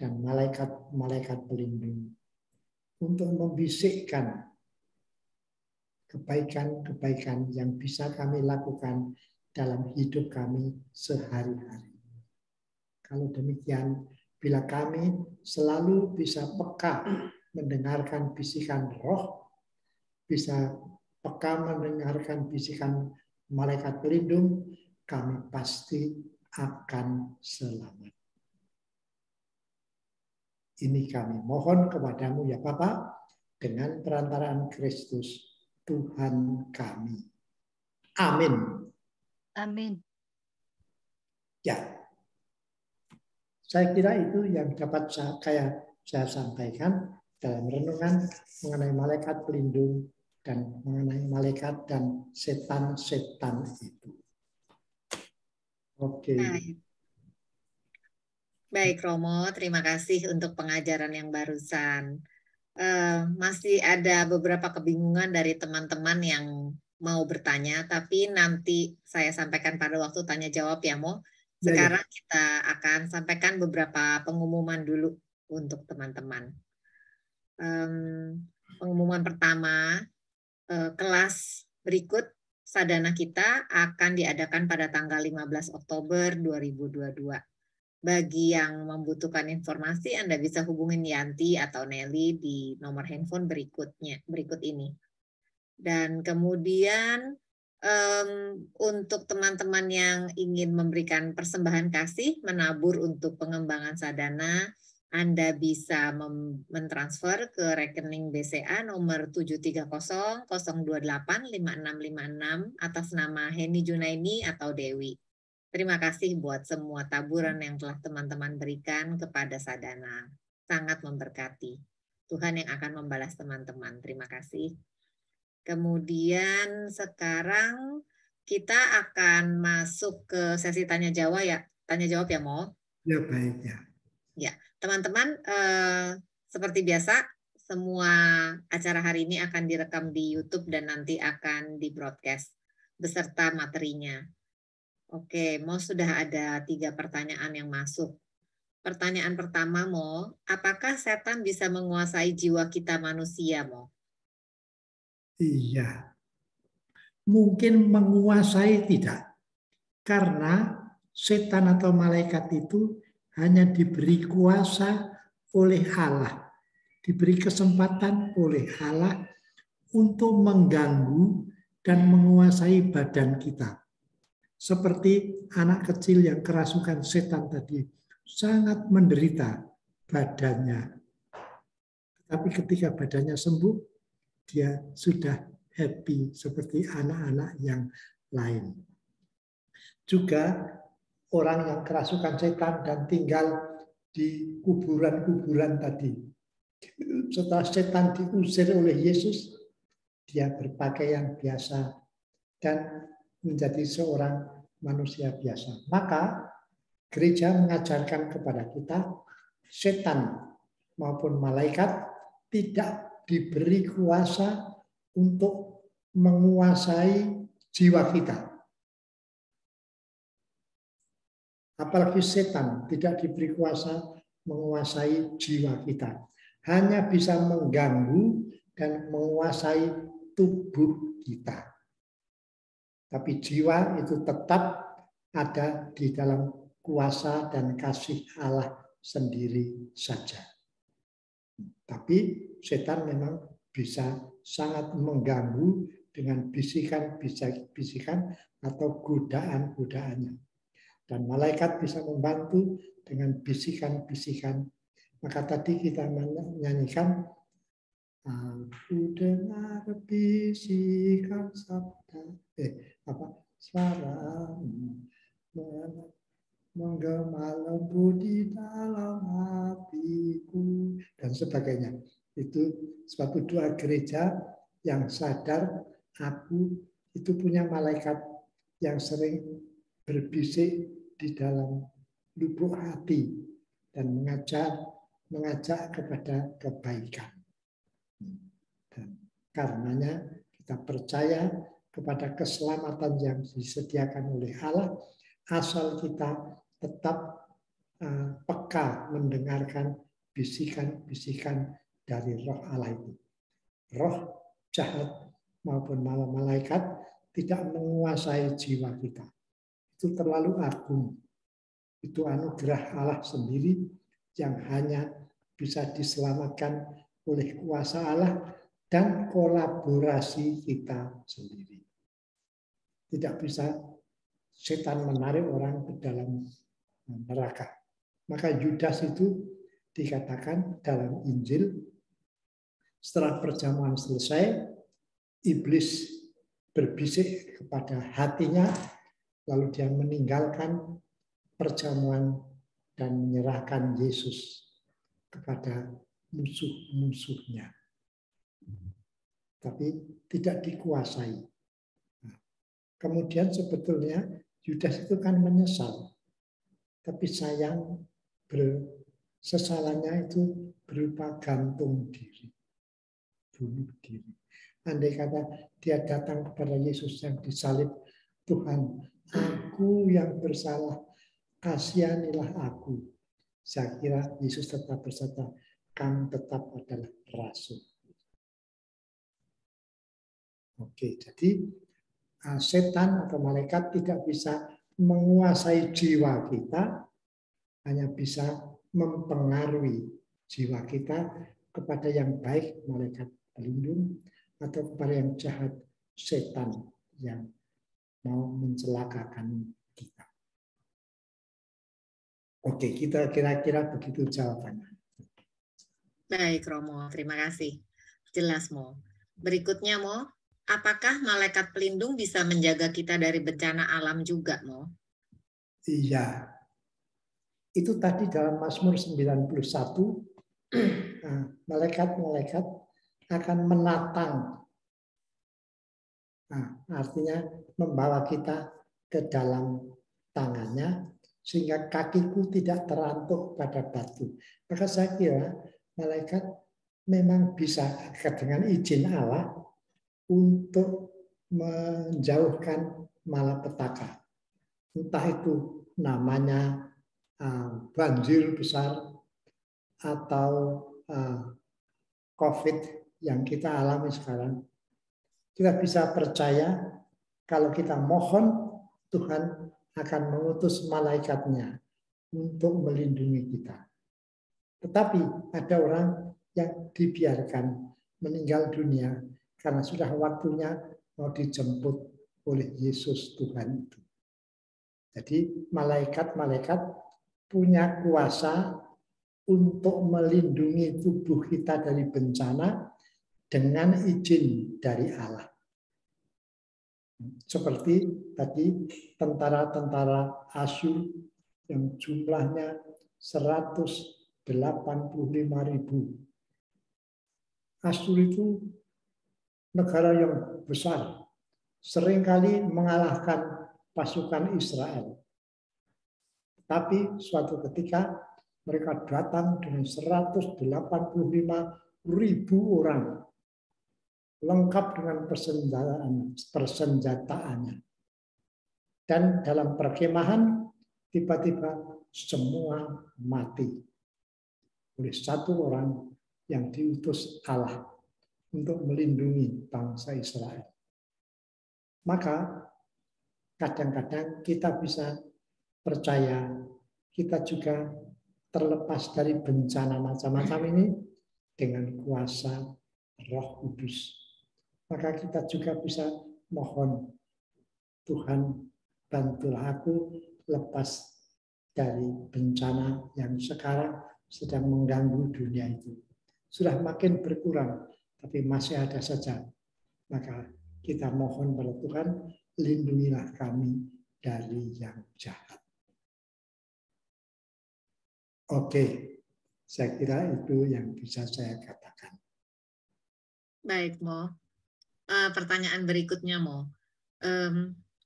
dan malaikat-malaikat pelindung untuk membisikkan kebaikan-kebaikan yang bisa kami lakukan dalam hidup kami sehari-hari. Kalau demikian, bila kami selalu bisa peka mendengarkan bisikan roh, bisa peka mendengarkan bisikan malaikat pelindung, kami pasti akan selamat. Ini kami mohon kepadamu ya Bapa, dengan perantaraan Kristus Tuhan kami. Amin. Amin. Ya, saya kira itu yang dapat saya sampaikan dalam renungan mengenai malaikat pelindung dan mengenai malaikat dan setan-setan itu. Oke. Baik Romo, terima kasih untuk pengajaran yang barusan. Masih ada beberapa kebingungan dari teman-teman yang mau bertanya, tapi nanti saya sampaikan pada waktu tanya jawab ya Mo. Sekarang kita akan sampaikan beberapa pengumuman dulu untuk teman-teman. Pengumuman pertama, kelas berikut sadana kita akan diadakan pada tanggal 15 Oktober 2022. Bagi yang membutuhkan informasi, Anda bisa hubungin Yanti atau Nelly di nomor handphone berikut ini. Dan kemudian untuk teman-teman yang ingin memberikan persembahan kasih, menabur untuk pengembangan sadana, Anda bisa mentransfer ke rekening BCA nomor 730-028-5656 atas nama Heni Junaini atau Dewi. Terima kasih buat semua taburan yang telah teman-teman berikan kepada sadana. Sangat memberkati. Tuhan yang akan membalas teman-teman. Terima kasih. Kemudian sekarang kita akan masuk ke sesi tanya jawab ya. Tanya jawab ya, Mo? Ya, baik ya. Ya, teman-teman, seperti biasa, semua acara hari ini akan direkam di YouTube dan nanti akan di-broadcast beserta materinya. Oke, Mo, sudah ada 3 pertanyaan yang masuk. Pertanyaan pertama, Mo, apakah setan bisa menguasai jiwa kita manusia, Mo? Iya. Mungkin menguasai tidak. Karena setan atau malaikat itu hanya diberi kuasa oleh Allah. Diberi kesempatan oleh Allah untuk mengganggu dan menguasai badan kita. Seperti anak kecil yang kerasukan setan tadi, sangat menderita badannya. Tapi ketika badannya sembuh, dia sudah happy seperti anak-anak yang lain. Juga orang yang kerasukan setan dan tinggal di kuburan-kuburan tadi. Setelah setan diusir oleh Yesus, dia berpakaian biasa dan menjadi seorang manusia biasa. Maka gereja mengajarkan kepada kita, setan maupun malaikat tidak diberi kuasa untuk menguasai jiwa kita. Apalagi setan tidak diberi kuasa menguasai jiwa kita. Hanya bisa mengganggu dan menguasai tubuh kita. Tapi jiwa itu tetap ada di dalam kuasa dan kasih Allah sendiri saja. Tapi setan memang bisa sangat mengganggu dengan bisikan-bisikan atau godaan-godaannya. Dan malaikat bisa membantu dengan bisikan-bisikan. Maka tadi kita menyanyikan, aku dengar bisikan sabda, suara menggema lembut di dalam hatiku dan sebagainya. Itu suatu doa gereja yang sadar aku itu punya malaikat yang sering berbisik di dalam lubuk hati dan mengajak kepada kebaikan. Dan karenanya kita percaya kepada keselamatan yang disediakan oleh Allah, asal kita tetap peka mendengarkan bisikan-bisikan dari roh Allah itu. Roh jahat maupun malaikat tidak menguasai jiwa kita. Itu terlalu agung. Itu anugerah Allah sendiri yang hanya bisa diselamatkan oleh kuasa Allah dan kolaborasi kita sendiri. Tidak bisa setan menarik orang ke dalam neraka. Maka Yudas itu dikatakan dalam Injil, setelah perjamuan selesai, iblis berbisik kepada hatinya, lalu dia meninggalkan perjamuan dan menyerahkan Yesus kepada musuh-musuhnya. Tapi tidak dikuasai. Kemudian sebetulnya Yudas itu kan menyesal. Tapi sayang sesalannya itu berupa gantung diri. Bunuh diri. Andai kata dia datang kepada Yesus yang disalib, Tuhan, aku yang bersalah, kasihanilah aku. Saya kira Yesus tetap berkata, kamu tetap adalah rasul. Oke, jadi setan atau malaikat tidak bisa menguasai jiwa kita, hanya bisa mempengaruhi jiwa kita kepada yang baik, malaikat pelindung, atau kepada yang jahat, setan yang mau mencelakakan kita. Oke, kita kira-kira begitu jawabannya. Baik, Romo. Terima kasih. Jelas, Mo. Berikutnya, Mo. Apakah malaikat pelindung bisa menjaga kita dari bencana alam juga, Mo? Iya. Itu tadi dalam Mazmur 91, malaikat-malaikat akan menatang. Nah, artinya membawa kita ke dalam tangannya, sehingga kakiku tidak terantuk pada batu. Maka saya kira malaikat memang bisa dengan izin Allah untuk menjauhkan malapetaka. Entah itu namanya banjir besar atau COVID yang kita alami sekarang. Kita bisa percaya kalau kita mohon, Tuhan akan mengutus malaikatnya untuk melindungi kita. Tetapi ada orang yang dibiarkan meninggal dunia karena sudah waktunya mau dijemput oleh Yesus Tuhan itu. Jadi malaikat-malaikat punya kuasa untuk melindungi tubuh kita dari bencana dengan izin dari Allah. Seperti tadi tentara-tentara Asyur yang jumlahnya 185.000. Asyur itu negara yang besar, seringkali mengalahkan pasukan Israel. Tapi suatu ketika mereka datang dengan 185.000 orang, lengkap dengan persenjataannya. Dan dalam perkemahan, tiba-tiba semua mati oleh satu orang yang diutus Allah untuk melindungi bangsa Israel. Maka kadang-kadang kita bisa percaya kita juga terlepas dari bencana macam-macam ini dengan kuasa Roh Kudus. Maka kita juga bisa mohon, Tuhan bantulah aku lepas dari bencana yang sekarang sedang mengganggu dunia itu. Sudah makin berkurang, tapi masih ada saja. Maka kita mohon pada Tuhan, lindungilah kami dari yang jahat. Oke, saya kira itu yang bisa saya katakan. Baik, Mo. Pertanyaan berikutnya, Mo.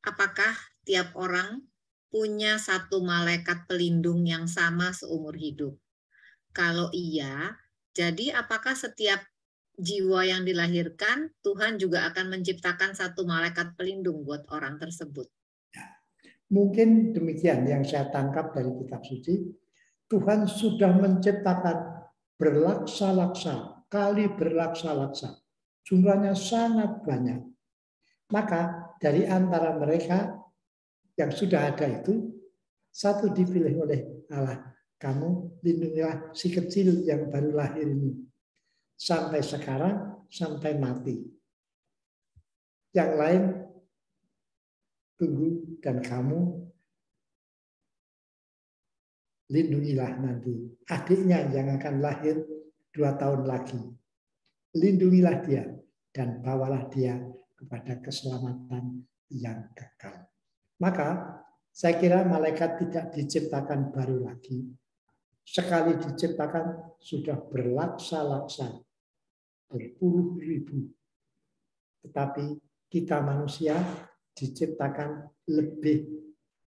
Apakah tiap orang punya satu malaikat pelindung yang sama seumur hidup? Kalau iya, jadi apakah setiap jiwa yang dilahirkan, Tuhan juga akan menciptakan satu malaikat pelindung buat orang tersebut? Ya, mungkin demikian yang saya tangkap dari kitab suci. Tuhan sudah menciptakan berlaksa-laksa, kali berlaksa-laksa. Jumlahnya sangat banyak. Maka dari antara mereka yang sudah ada itu, satu dipilih oleh Allah. Kamu lindungilah si kecil yang baru lahir ini. Sampai sekarang, sampai mati. Yang lain tunggu dan kamu lindungilah nanti adiknya yang akan lahir 2 tahun lagi. Lindungilah dia dan bawalah dia kepada keselamatan yang kekal. Maka saya kira malaikat tidak diciptakan baru lagi. Sekali diciptakan sudah berlaksa-laksa, berpuluh ribu. Tetapi kita manusia diciptakan lebih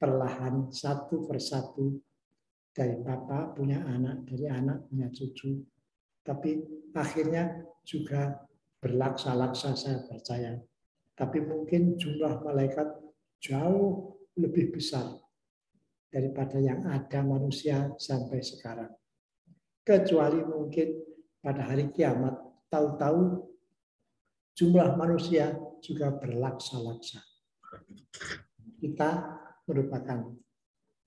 perlahan satu persatu. Dari Bapak punya anak, dari anak punya cucu. Tapi akhirnya juga berlaksa-laksa, saya percaya. Tapi mungkin jumlah malaikat jauh lebih besar daripada yang ada manusia sampai sekarang. Kecuali mungkin pada hari kiamat, tahu-tahu jumlah manusia juga berlaksa-laksa. Kita merupakan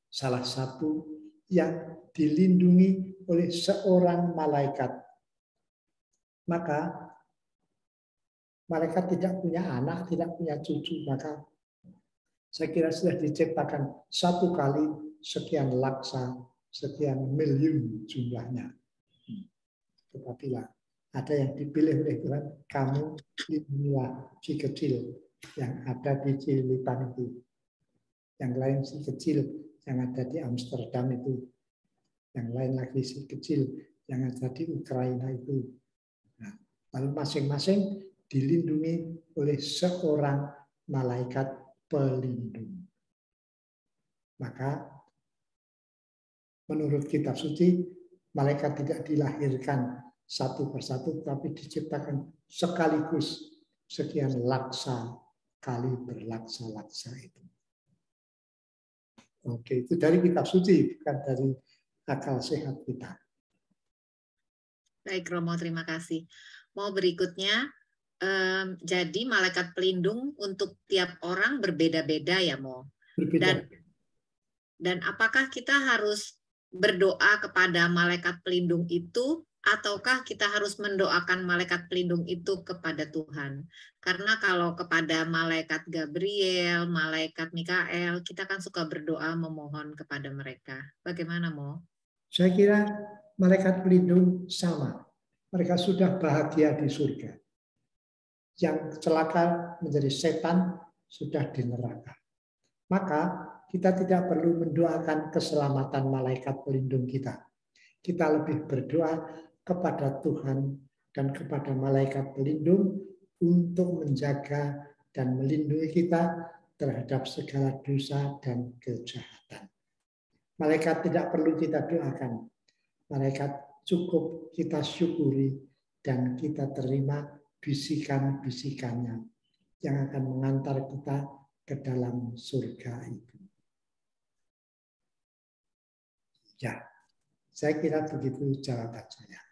salah satu yang dilindungi oleh seorang malaikat. Maka malaikat tidak punya anak, tidak punya cucu, maka saya kira sudah diciptakan satu kali sekian laksa, sekian miliun jumlahnya. Tetapi lah, ada yang dipilih oleh Tuhan, kamu lindungilah si kecil yang ada di Cililitan itu. Yang lain si kecil yang ada di Amsterdam itu, yang lain lagi si kecil yang ada di Ukraina itu. Nah, lalu masing-masing dilindungi oleh seorang malaikat pelindung. Maka menurut kitab suci, malaikat tidak dilahirkan satu persatu, tapi diciptakan sekaligus sekian laksa kali berlaksa-laksa itu. Oke, itu dari kitab suci, bukan dari akal sehat kita. Baik, Romo, terima kasih. Mau berikutnya, jadi malaikat pelindung untuk tiap orang berbeda-beda ya, Mo? Berbeda. Dan apakah kita harus berdoa kepada malaikat pelindung itu, ataukah kita harus mendoakan malaikat pelindung itu kepada Tuhan? Karena kalau kepada malaikat Gabriel, malaikat Mikael, kita kan suka berdoa memohon kepada mereka. Bagaimana, Mo? Saya kira malaikat pelindung sama. Mereka sudah bahagia di surga. Yang celaka menjadi setan sudah di neraka. Maka kita tidak perlu mendoakan keselamatan malaikat pelindung kita. Kita lebih berdoa kepada Tuhan dan kepada malaikat pelindung untuk menjaga dan melindungi kita terhadap segala dosa dan kejahatan. Malaikat tidak perlu kita doakan. Malaikat cukup kita syukuri dan kita terima bisikan-bisikannya yang akan mengantar kita ke dalam surga itu. Ya, saya kira begitu jawaban saya.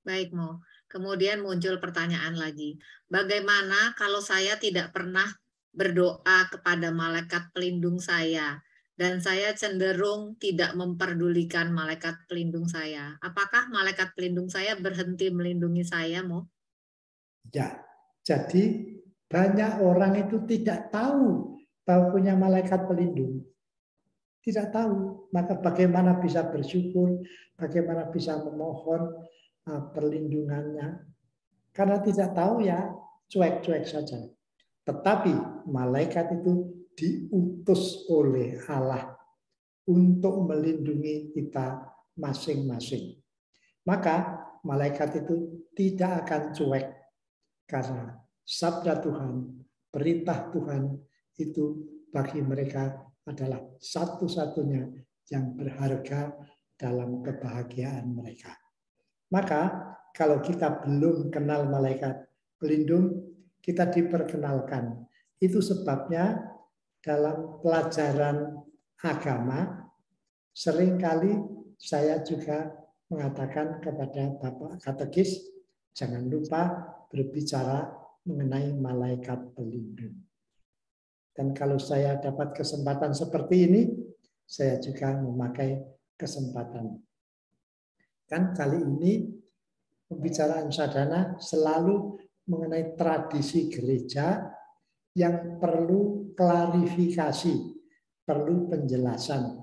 Baik, Mo. Kemudian muncul pertanyaan lagi. Bagaimana kalau saya tidak pernah berdoa kepada malaikat pelindung saya dan saya cenderung tidak memperdulikan malaikat pelindung saya? Apakah malaikat pelindung saya berhenti melindungi saya, Mo? Ya, jadi banyak orang itu tidak tahu bahwa punya malaikat pelindung. Tidak tahu, maka bagaimana bisa bersyukur, bagaimana bisa memohon perlindungannya. Karena tidak tahu ya, cuek-cuek saja. Tetapi malaikat itu diutus oleh Allah untuk melindungi kita masing-masing. Maka malaikat itu tidak akan cuek. Karena sabda Tuhan, perintah Tuhan itu bagi mereka adalah satu-satunya yang berharga dalam kebahagiaan mereka. Maka kalau kita belum kenal malaikat pelindung, kita diperkenalkan. Itu sebabnya dalam pelajaran agama, seringkali saya juga mengatakan kepada Bapak katekis, jangan lupa berbicara mengenai malaikat pelindung. Dan kalau saya dapat kesempatan seperti ini, saya juga memakai kesempatan. Kan kali ini pembicaraan sadana selalu mengenai tradisi gereja yang perlu klarifikasi, perlu penjelasan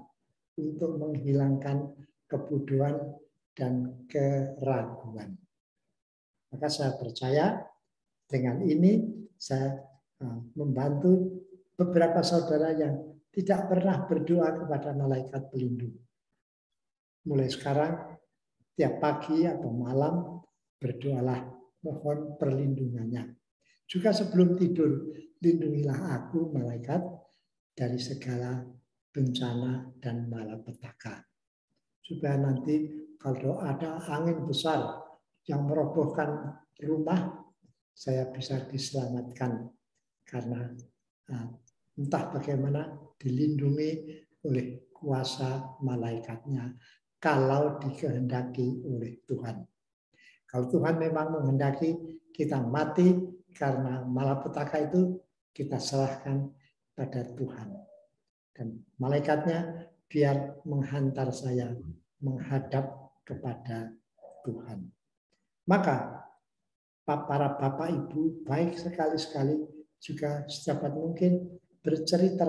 untuk menghilangkan kebodohan dan keraguan. Maka saya percaya dengan ini saya membantu beberapa saudara yang tidak pernah berdoa kepada malaikat pelindung. Mulai sekarang, tiap pagi atau malam, berdoalah, mohon perlindungannya. Juga sebelum tidur, lindungilah aku, malaikat, dari segala bencana dan malapetaka. Supaya nanti kalau ada angin besar yang merobohkan rumah, saya bisa diselamatkan. Karena entah bagaimana dilindungi oleh kuasa malaikatnya kalau dikehendaki oleh Tuhan. Kalau Tuhan memang menghendaki kita mati karena malapetaka itu, kita serahkan pada Tuhan. Dan malaikatnya biar menghantar saya menghadap kepada Tuhan. Maka para bapak ibu baik sekali-sekali juga sedapat mungkin bercerita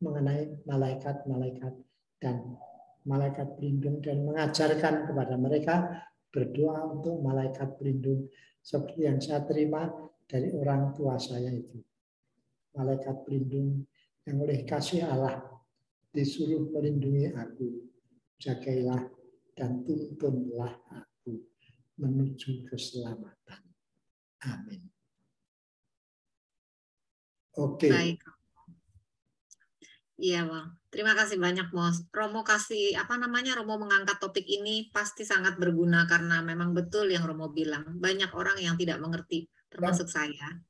mengenai malaikat-malaikat dan malaikat pelindung dan mengajarkan kepada mereka berdoa untuk malaikat pelindung seperti yang saya terima dari orang tua saya itu. Malaikat pelindung yang oleh kasih Allah disuruh melindungi aku. Jagailah dan tuntunlah aku menuju keselamatan. Amin. Oke. Baik. Iya, Bang. Terima kasih banyak, Mos. Romo Romo mengangkat topik ini pasti sangat berguna karena memang betul yang Romo bilang. Banyak orang yang tidak mengerti, termasuk saya.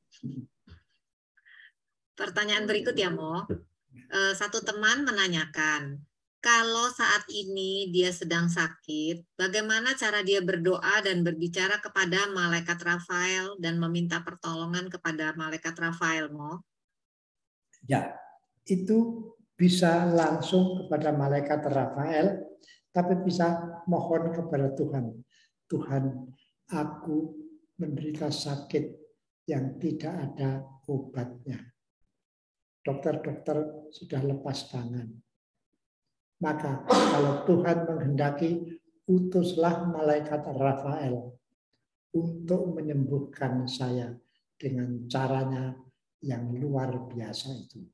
Pertanyaan berikut ya, Mo. Satu teman menanyakan, kalau saat ini dia sedang sakit, bagaimana cara dia berdoa dan berbicara kepada malaikat Rafael dan meminta pertolongan kepada malaikat Rafael, Mo? Ya, itu bisa langsung kepada malaikat Rafael, tapi bisa mohon kepada Tuhan. Tuhan, aku menderita sakit yang tidak ada obatnya. Dokter-dokter sudah lepas tangan. Maka kalau Tuhan menghendaki, utuslah malaikat Rafael untuk menyembuhkan saya dengan caranya yang luar biasa itu.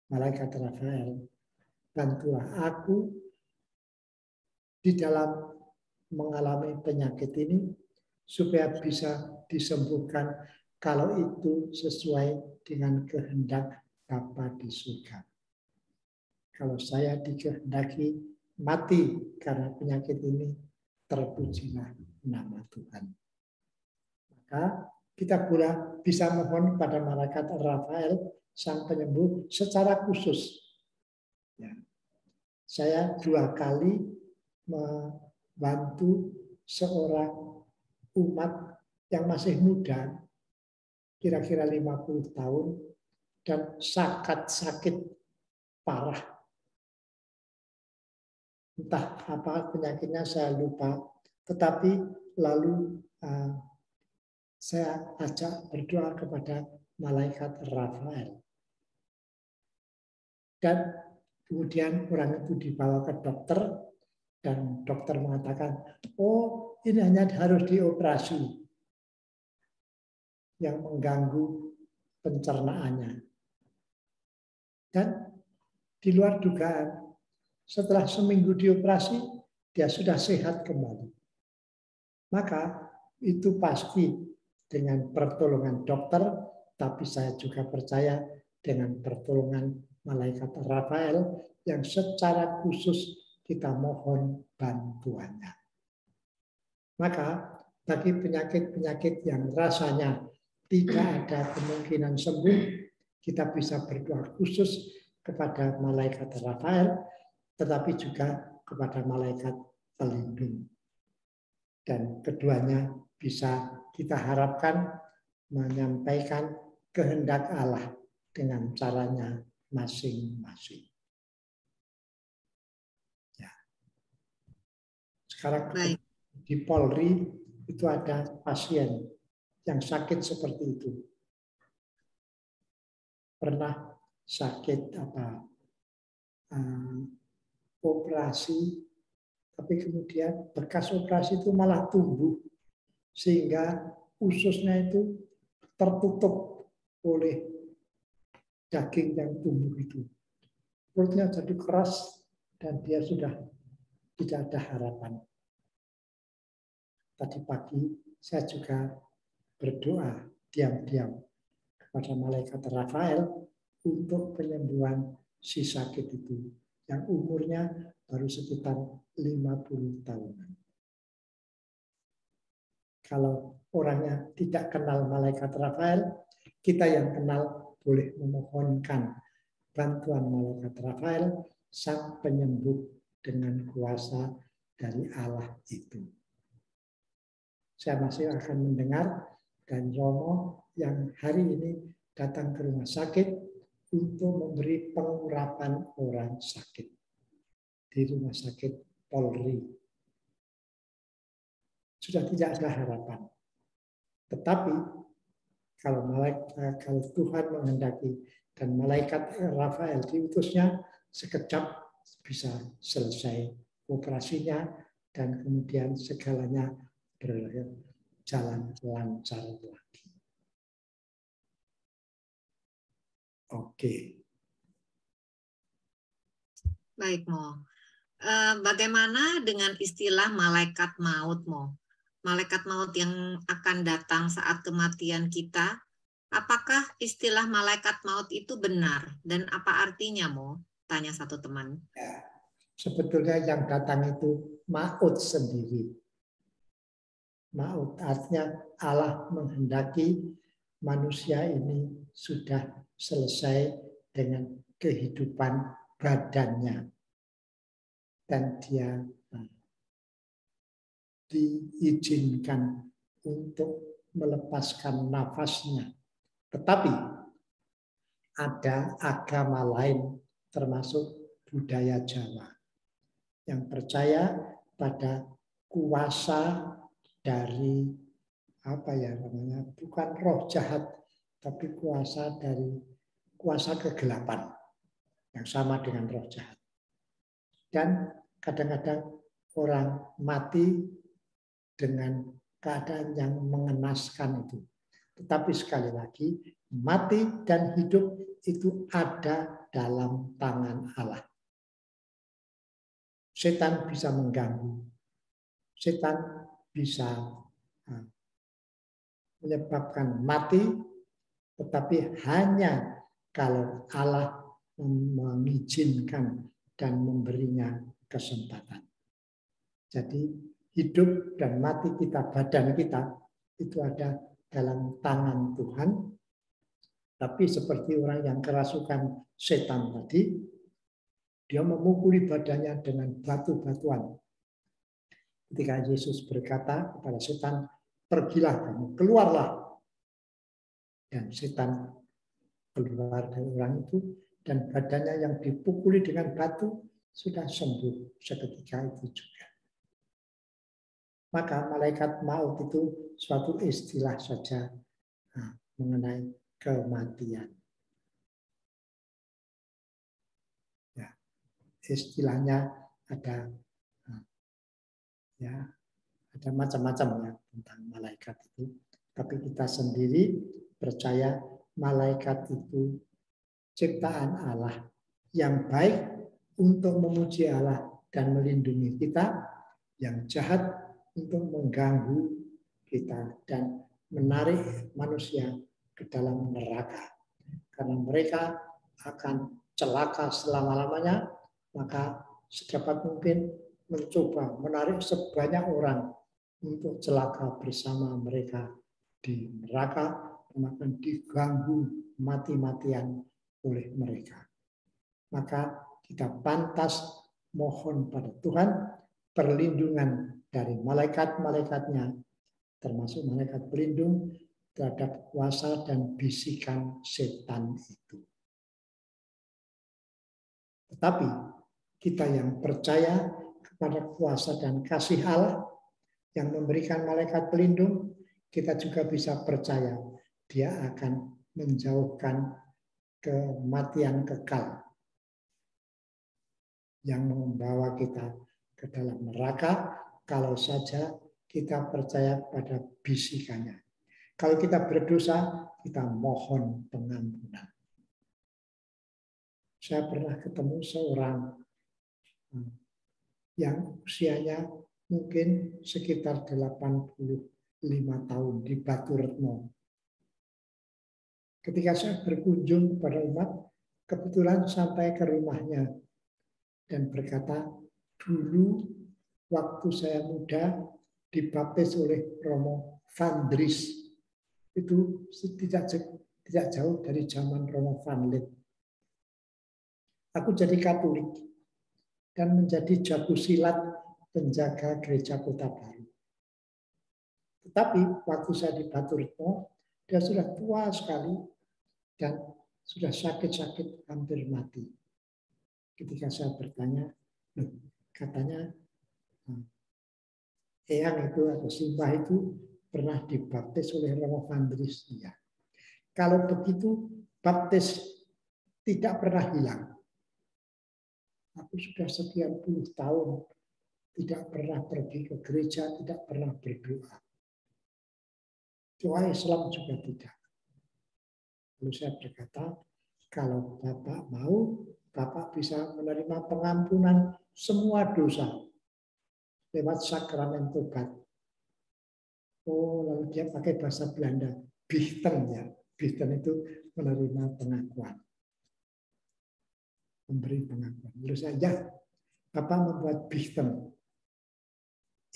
Malaikat Rafael, bantulah aku di dalam mengalami penyakit ini supaya bisa disembuhkan kalau itu sesuai dengan kehendak Bapa di surga. Kalau saya dikehendaki mati karena penyakit ini, terpujilah nama Tuhan. Maka kita pula bisa mohon pada malaikat Rafael, sang penyembuh, secara khusus. Ya. Saya 2 kali membantu seorang umat yang masih muda, kira-kira 50 tahun, dan sakit parah. Entah apa penyakitnya saya lupa, tetapi lalu saya ajak berdoa kepada malaikat Rafael. Dan kemudian orang itu dibawa ke dokter, dan dokter mengatakan, oh ini hanya harus dioperasi yang mengganggu pencernaannya. Dan di luar dugaan, setelah seminggu dioperasi, dia sudah sehat kembali. Maka itu pasti dengan pertolongan dokter, tapi saya juga percaya dengan pertolongan malaikat Rafael yang secara khusus kita mohon bantuannya. Maka bagi penyakit-penyakit yang rasanya tidak ada kemungkinan sembuh, kita bisa berdoa khusus kepada malaikat Rafael, tetapi juga kepada malaikat pelindung. Dan keduanya bisa kita harapkan menyampaikan kehendak Allah dengan caranya masing-masing. Ya. Sekarang di Polri itu ada pasien yang sakit seperti itu. pernah sakit operasi, tapi kemudian bekas operasi itu malah tumbuh sehingga ususnya itu tertutup oleh daging yang tumbuh itu. Perutnya jadi keras dan dia sudah tidak ada harapan. Tadi pagi saya juga berdoa diam-diam kepada malaikat Rafael untuk penyembuhan si sakit itu yang umurnya baru sekitar 50 tahunan. Kalau orangnya tidak kenal malaikat Rafael, kita yang kenal boleh memohonkan bantuan malaikat Rafael, sang penyembuh dengan kuasa dari Allah itu. Saya masih akan mendengar dan Romo yang hari ini datang ke rumah sakit untuk memberi pengurapan orang sakit di rumah sakit Polri. Sudah tidak ada harapan. Tetapi kalau Tuhan menghendaki dan malaikat Rafael diutusnya, sekejap bisa selesai operasinya dan kemudian segalanya berjalan lancar lagi. Oke. Baik, Mo. Bagaimana dengan istilah malaikat maut, Mo? Malaikat maut yang akan datang saat kematian kita, apakah istilah malaikat maut itu benar? Dan apa artinya, Mo? Tanya satu teman. Ya, sebetulnya yang datang itu maut sendiri. Maut artinya Allah menghendaki manusia ini sudah selesai dengan kehidupan badannya. Dan dia diizinkan untuk melepaskan nafasnya. Tetapi ada agama lain termasuk budaya Jawa yang percaya pada kuasa dari bukan roh jahat, tapi kuasa kegelapan yang sama dengan roh jahat. Dan kadang-kadang orang mati dengan keadaan yang mengenaskan itu. Tetapi sekali lagi, mati dan hidup itu ada dalam tangan Allah. Setan bisa mengganggu. Setan bisa menyebabkan mati, tetapi hanya kalau Allah mengizinkan dan memberinya kesempatan. Jadi hidup dan mati kita, badan kita, itu ada dalam tangan Tuhan. Tapi seperti orang yang kerasukan setan tadi, dia memukuli badannya dengan batu-batuan. Ketika Yesus berkata kepada setan, pergilah kamu, keluarlah. Dan setan keluar dari orang itu, dan badannya yang dipukuli dengan batu sudah sembuh seketika itu juga. Maka malaikat maut itu suatu istilah saja mengenai kematian. Ya, istilahnya ada macam-macam ya tentang malaikat itu. Tapi kita sendiri percaya malaikat itu ciptaan Allah yang baik untuk memuji Allah dan melindungi kita, yang jahat untuk mengganggu kita dan menarik manusia ke dalam neraka. Karena mereka akan celaka selama-lamanya, maka sedapat mungkin mencoba menarik sebanyak orang untuk celaka bersama mereka di neraka, dan akan diganggu mati-matian oleh mereka. Maka kita pantas mohon pada Tuhan perlindungan dari malaikat-malaikatnya, termasuk malaikat pelindung terhadap kuasa dan bisikan setan itu. Tetapi kita yang percaya kepada kuasa dan kasih Allah yang memberikan malaikat pelindung, kita juga bisa percaya dia akan menjauhkan kematian kekal yang membawa kita ke dalam neraka kalau saja kita percaya pada bisikannya. Kalau kita berdosa, kita mohon pengampunan. Saya pernah ketemu seorang yang usianya mungkin sekitar 85 tahun di Batu Retno. Ketika saya berkunjung kepada umat, kebetulan sampai ke rumahnya dan berkata, dulu waktu saya muda dibaptis oleh Romo Van Dries. Itu tidak jauh dari zaman Romo Van Lith. Aku jadi Katolik dan menjadi jago silat penjaga gereja Kota Baru. Tetapi waktu saya di Batu Retno, dia sudah tua sekali dan sudah sakit-sakit hampir mati. Ketika saya bertanya, katanya Eyang itu atau Simbah itu pernah dibaptis oleh Romo Van Dries. Ya. Kalau begitu, baptis tidak pernah hilang. Aku sudah sekian puluh tahun tidak pernah pergi ke gereja, tidak pernah berdoa. Doa Islam juga tidak. Lalu saya berkata, kalau Bapak mau, Bapak bisa menerima pengampunan semua dosa lewat sakramen tobat. Oh, lalu dia pakai bahasa Belanda, bichten ya. Bichten itu menerima pengakuan. Memberi pengakuan. Lalu saya, Bapak membuat bichten.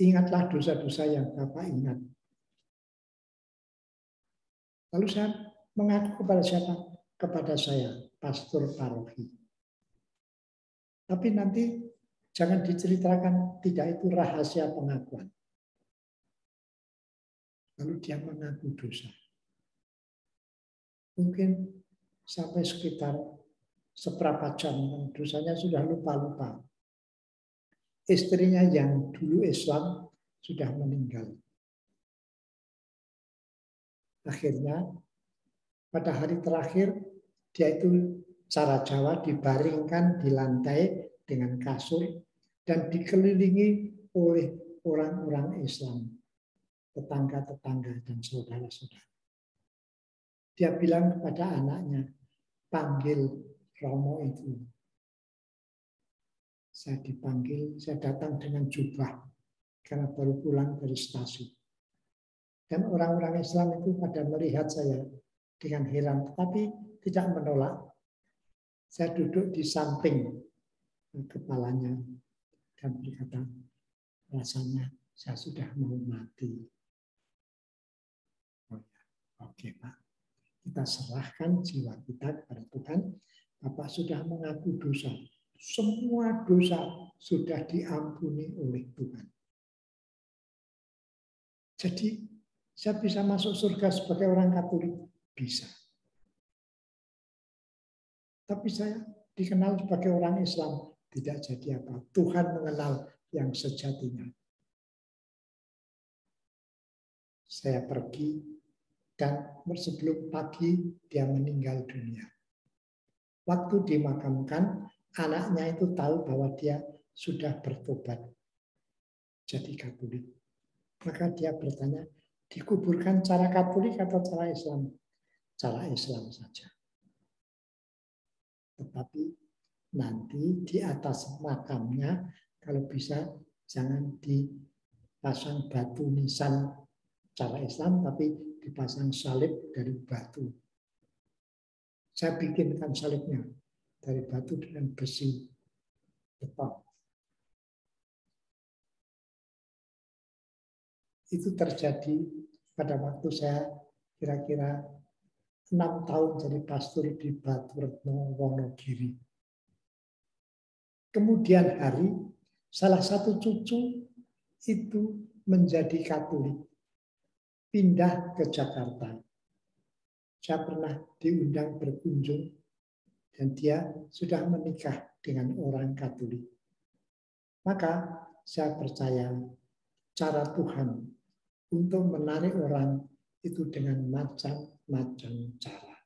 Ingatlah dosa-dosa yang Bapak ingat. Lalu saya mengaku kepada siapa? Kepada saya, pastor paroki. Tapi nanti jangan diceritakan, tidak itu rahasia pengakuan. Lalu dia mengaku dosa. Mungkin sampai sekitar seberapa jam, dosanya sudah lupa-lupa. Istrinya yang dulu Islam sudah meninggal. Akhirnya pada hari terakhir dia itu cara Jawa dibaringkan di lantai dengan kasur dan dikelilingi oleh orang-orang Islam, tetangga-tetangga dan saudara-saudara. Dia bilang kepada anaknya, panggil Romo itu. Saya dipanggil, saya datang dengan jubah karena baru pulang dari stasiun. Dan orang-orang Islam itu pada melihat saya dengan heran, tetapi tidak menolak. Saya duduk di samping kepalanya dan berkata, rasanya saya sudah mau mati. Oh ya, oke Pak. Kita serahkan jiwa kita kepada Tuhan. Bapak sudah mengaku dosa. Semua dosa sudah diampuni oleh Tuhan. Jadi saya bisa masuk surga sebagai orang Katolik? Bisa. Tapi saya dikenal sebagai orang Islam. Tidak jadi apa. Tuhan mengenal yang sejatinya. Saya pergi dan sebelum pagi dia meninggal dunia. Waktu dimakamkan, anaknya itu tahu bahwa dia sudah bertobat jadi Katolik. Maka dia bertanya, dikuburkan cara Katolik atau cara Islam? Cara Islam saja. Tetapi nanti di atas makamnya, kalau bisa jangan dipasang batu nisan cara Islam, tapi dipasang salib dari batu. Saya bikinkan salibnya dari batu dengan besi beton. Itu terjadi pada waktu saya kira-kira 6 tahun jadi pastor di Batu Retno, Wonogiri. Kemudian hari, salah satu cucu itu menjadi Katolik. Pindah ke Jakarta. Saya pernah diundang berkunjung dan dia sudah menikah dengan orang Katolik. Maka saya percaya cara Tuhan untuk menarik orang itu dengan macam-macam cara.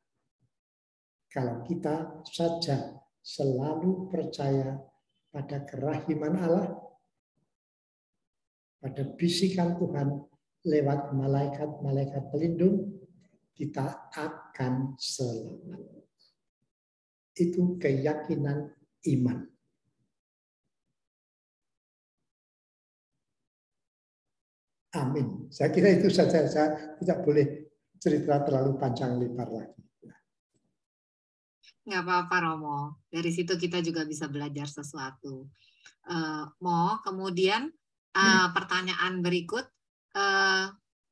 Kalau kita saja selalu percaya pada kerahiman Allah, pada bisikan Tuhan lewat malaikat-malaikat pelindung, kita akan selamat. Itu keyakinan iman. Amin. Saya kira itu saja. Saya tidak boleh cerita terlalu panjang lebar lagi. Nggak apa-apa, Romo. Dari situ kita juga bisa belajar sesuatu. Mo, kemudian pertanyaan berikut,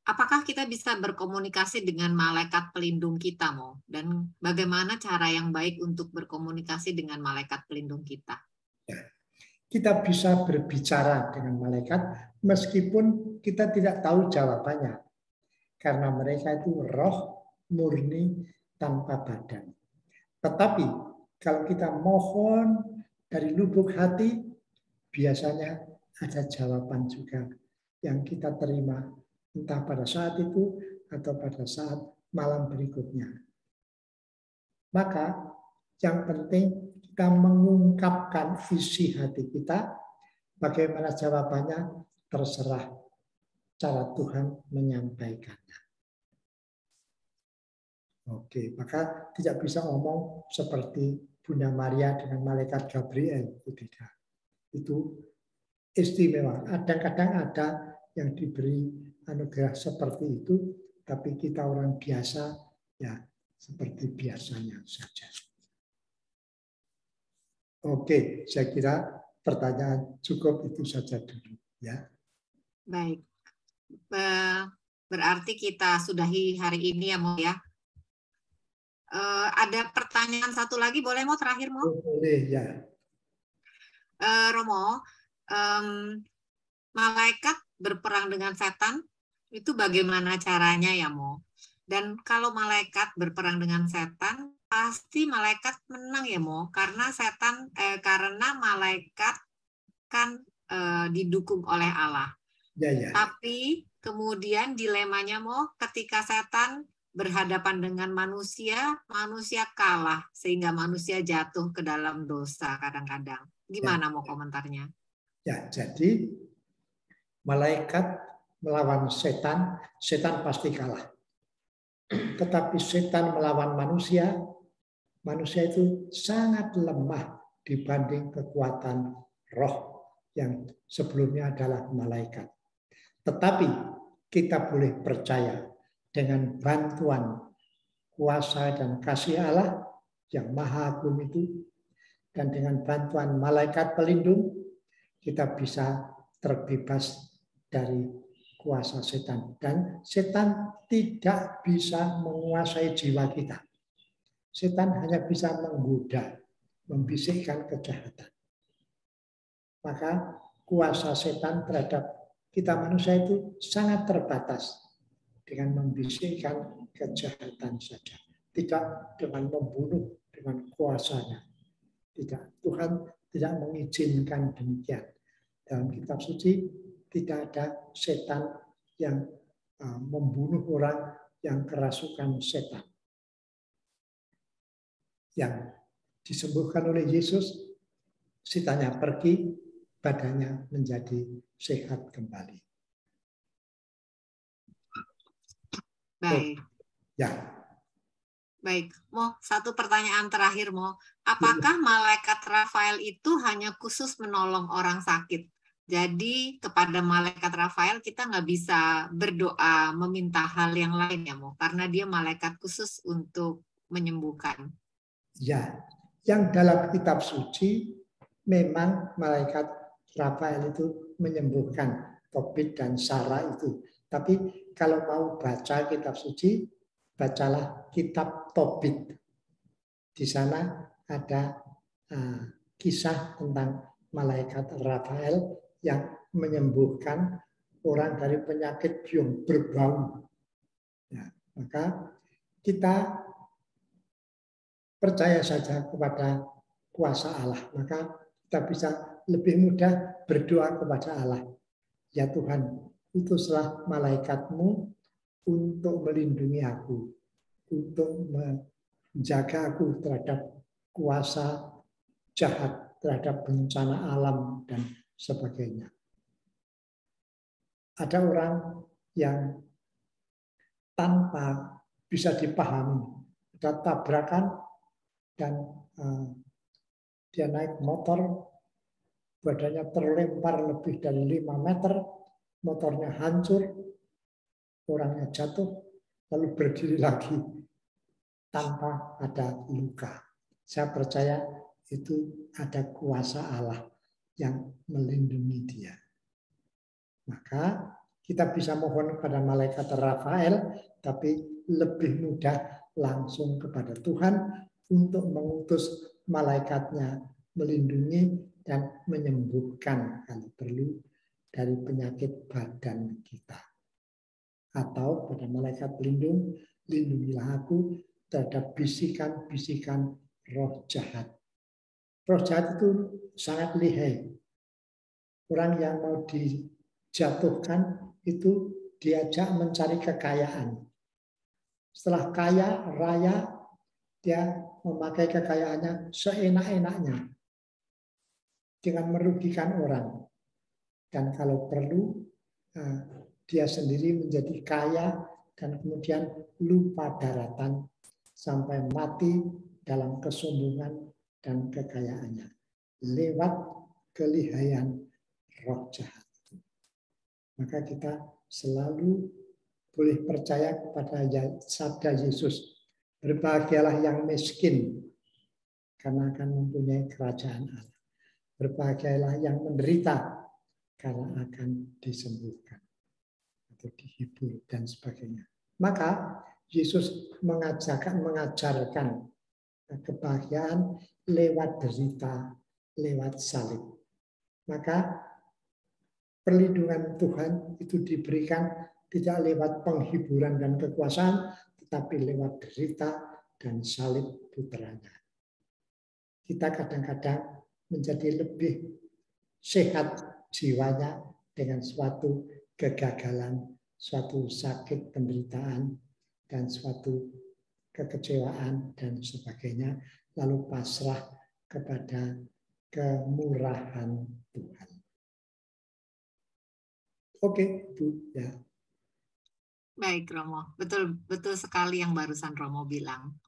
apakah kita bisa berkomunikasi dengan malaikat pelindung kita, Mo? Dan bagaimana cara yang baik untuk berkomunikasi dengan malaikat pelindung kita? Ya. Kita bisa berbicara dengan malaikat meskipun kita tidak tahu jawabannya. Karena mereka itu roh murni tanpa badan. Tetapi kalau kita mohon dari lubuk hati, biasanya ada jawaban juga yang kita terima, entah pada saat itu atau pada saat malam berikutnya. Maka yang penting kita mengungkapkan isi hati kita, bagaimana jawabannya terserah cara Tuhan menyampaikannya. Oke, maka tidak bisa ngomong seperti Bunda Maria dengan malaikat Gabriel, itu tidak. Itu istimewa. Kadang-kadang ada yang diberi anugerah seperti itu, tapi kita orang biasa, ya seperti biasanya saja. Oke, saya kira pertanyaan cukup itu saja dulu, ya. Baik, berarti kita sudahi hari ini ya, Mo ya. Ada pertanyaan satu lagi, boleh Mo terakhir Mo? Boleh ya. Romo, malaikat berperang dengan setan itu bagaimana caranya ya Mo? Dan kalau malaikat berperang dengan setan, pasti malaikat menang ya Mo, karena setan karena malaikat kan didukung oleh Allah. Ya. Tapi kemudian dilemanya Mo, ketika setan berhadapan dengan manusia, manusia kalah sehingga manusia jatuh ke dalam dosa kadang-kadang. Gimana Mo komentarnya? Ya, jadi malaikat melawan setan, setan pasti kalah. Tetapi setan melawan manusia, manusia itu sangat lemah dibanding kekuatan roh yang sebelumnya adalah malaikat. Tetapi kita boleh percaya dengan bantuan kuasa dan kasih Allah yang maha agung itu, dan dengan bantuan malaikat pelindung, kita bisa terbebas dari kuasa setan. Dan setan tidak bisa menguasai jiwa kita. Setan hanya bisa menggoda, membisikkan kejahatan. Maka kuasa setan terhadap kita manusia itu sangat terbatas dengan membisikkan kejahatan saja. Tidak dengan membunuh dengan kuasanya. Tidak. Tuhan tidak mengizinkan demikian. Dalam kitab suci tidak ada setan yang membunuh orang yang kerasukan setan. Yang disembuhkan oleh Yesus, setannya pergi, badannya menjadi sehat kembali. Baik. Ya. Baik, Mo, satu pertanyaan terakhir, Mo. Apakah malaikat Rafael itu hanya khusus menolong orang sakit? Jadi kepada malaikat Rafael kita nggak bisa berdoa meminta hal yang lain ya, Mo, karena dia malaikat khusus untuk menyembuhkan. Ya, yang dalam kitab suci memang malaikat Rafael itu menyembuhkan Tobit dan Sarah itu. Tapi kalau mau baca kitab suci, bacalah kitab Tobit. Di sana ada kisah tentang malaikat Rafael yang menyembuhkan orang dari penyakit biung berbau. Ya, maka kita percaya saja kepada kuasa Allah. Maka kita bisa lebih mudah berdoa kepada Allah. Ya Tuhan, utuslah malaikatmu untuk melindungi aku, untuk menjaga aku terhadap kuasa jahat, terhadap bencana alam, dan sebagainya. Ada orang yang tanpa bisa dipahami, ada tabrakan dan dia naik motor, badannya terlempar lebih dari 5 meter, motornya hancur, orangnya jatuh, lalu berdiri lagi tanpa ada luka. Saya percaya itu ada kuasa Allah yang melindungi dia. Maka kita bisa mohon kepada malaikat Rafael, tapi lebih mudah langsung kepada Tuhan untuk mengutus malaikatnya melindungi dan menyembuhkan kalau perlu dari penyakit badan kita. Atau pada malaikat pelindung, lindungilah aku terhadap bisikan-bisikan roh jahat. Roh jahat itu sangat lihai. Orang yang mau dijatuhkan itu diajak mencari kekayaan. Setelah kaya, raya, dia memakai kekayaannya seenak-enaknya dengan merugikan orang. Dan kalau perlu, dia sendiri menjadi kaya dan kemudian lupa daratan sampai mati dalam kesombongan dan kekayaannya lewat kelihaian roh jahat. Maka kita selalu boleh percaya kepada sabda Yesus, berbahagialah yang miskin karena akan mempunyai kerajaan Allah. Berbahagialah yang menderita karena akan disembuhkan atau dihibur dan sebagainya. Maka Yesus mengajarkan kebahagiaan lewat derita, lewat salib. Maka perlindungan Tuhan itu diberikan tidak lewat penghiburan dan kekuasaan, tetapi lewat derita dan salib putranya. Kita kadang-kadang menjadi lebih sehat jiwanya dengan suatu kegagalan, suatu sakit penderitaan, dan suatu kekecewaan, dan sebagainya, lalu pasrah kepada kemurahan Tuhan. Oke, Bu. Ya. Baik, Romo. Betul sekali yang barusan Romo bilang.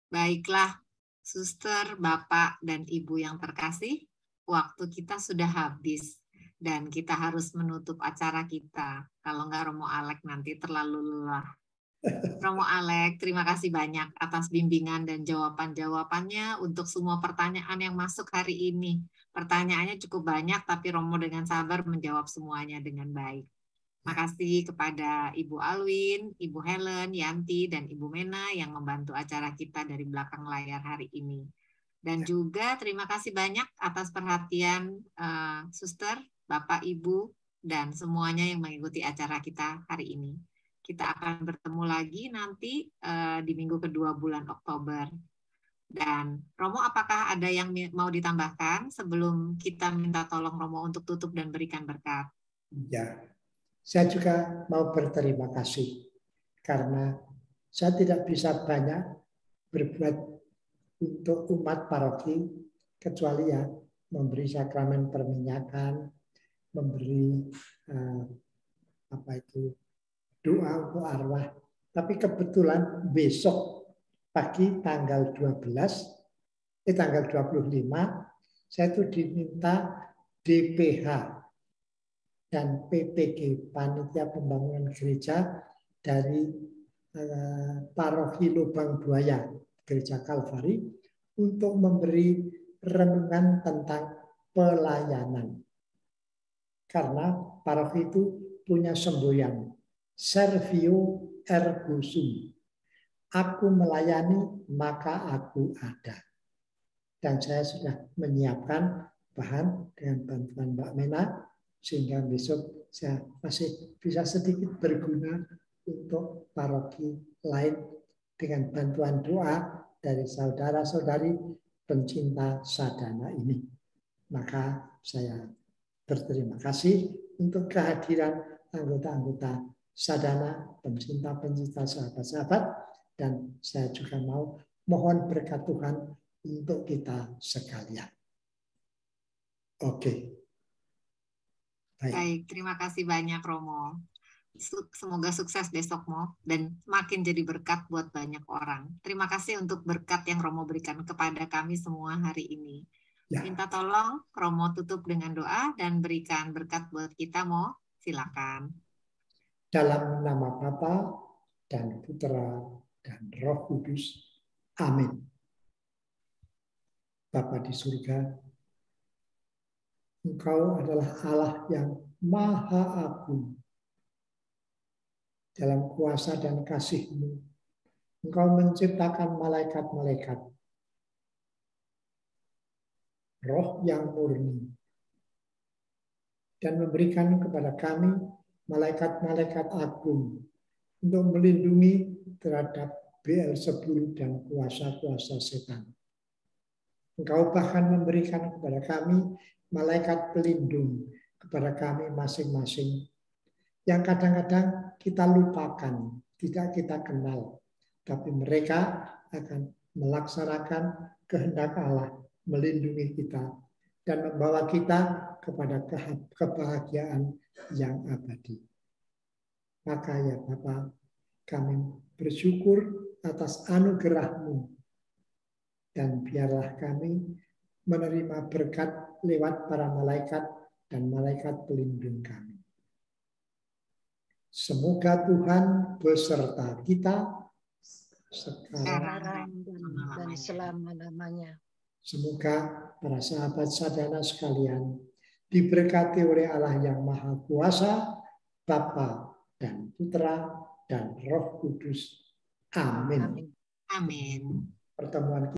Baiklah, Suster, Bapak, dan Ibu yang terkasih, waktu kita sudah habis dan kita harus menutup acara kita. Kalau nggak Romo Alek nanti terlalu lelah. Romo Alek, terima kasih banyak atas bimbingan dan jawaban-jawabannya untuk semua pertanyaan yang masuk hari ini. Pertanyaannya cukup banyak, tapi Romo dengan sabar menjawab semuanya dengan baik. Makasih kepada Ibu Alwin, Ibu Helen, Yanti, dan Ibu Mena yang membantu acara kita dari belakang layar hari ini. Dan juga terima kasih banyak atas perhatian Suster, Bapak, Ibu, dan semuanya yang mengikuti acara kita hari ini. Kita akan bertemu lagi nanti di minggu kedua bulan Oktober. Dan Romo, apakah ada yang mau ditambahkan sebelum kita minta tolong Romo untuk tutup dan berikan berkat? Ya, saya juga mau berterima kasih karena saya tidak bisa banyak berbuat untuk umat paroki kecuali ya memberi sakramen perminyakan, memberi doa untuk arwah. Tapi kebetulan besok pagi tanggal 25 saya itu diminta DPH dan PPG, Panitia Pembangunan Gereja dari Paroki Lubang Buaya, Gereja Kalvari, untuk memberi renungan tentang pelayanan. Karena paroki itu punya semboyan, Servio Ergo Sum. Aku melayani, maka aku ada. Dan saya sudah menyiapkan bahan dengan bantuan Mbak Mena, sehingga besok saya masih bisa sedikit berguna untuk paroki lain dengan bantuan doa dari saudara-saudari pencinta sadana ini. Maka saya berterima kasih untuk kehadiran anggota-anggota sadana, pencinta-pencinta sahabat-sahabat dan saya juga mau mohon berkat Tuhan untuk kita sekalian. Oke. Baik, terima kasih banyak Romo. Semoga sukses besok Mo dan makin jadi berkat buat banyak orang. Terima kasih untuk berkat yang Romo berikan kepada kami semua hari ini. Ya. Minta tolong Romo tutup dengan doa dan berikan berkat buat kita Mo. Silakan. Dalam nama Bapa dan Putra dan Roh Kudus. Amin. Bapa di surga, Engkau adalah Allah yang Maha Agung. Dalam kuasa dan kasih-Mu, Engkau menciptakan malaikat-malaikat, roh yang murni, dan memberikan kepada kami malaikat-malaikat agung untuk melindungi terhadap Beelzebul dan kuasa-kuasa setan. Engkau bahkan memberikan kepada kami malaikat pelindung kepada kami masing-masing, yang kadang-kadang kita lupakan, tidak kita kenal, tapi mereka akan melaksanakan kehendak Allah, melindungi kita, dan membawa kita kepada kebahagiaan yang abadi. Maka ya Bapa, kami bersyukur atas anugerah-Mu, dan biarlah kami menerima berkat lewat para malaikat dan malaikat pelindung kami. Semoga Tuhan beserta kita sekarang dan selama-lamanya. Semoga para sahabat sadana sekalian diberkati oleh Allah yang Maha Kuasa, Bapa dan Putra dan Roh Kudus. Amin. Amin. Pertemuan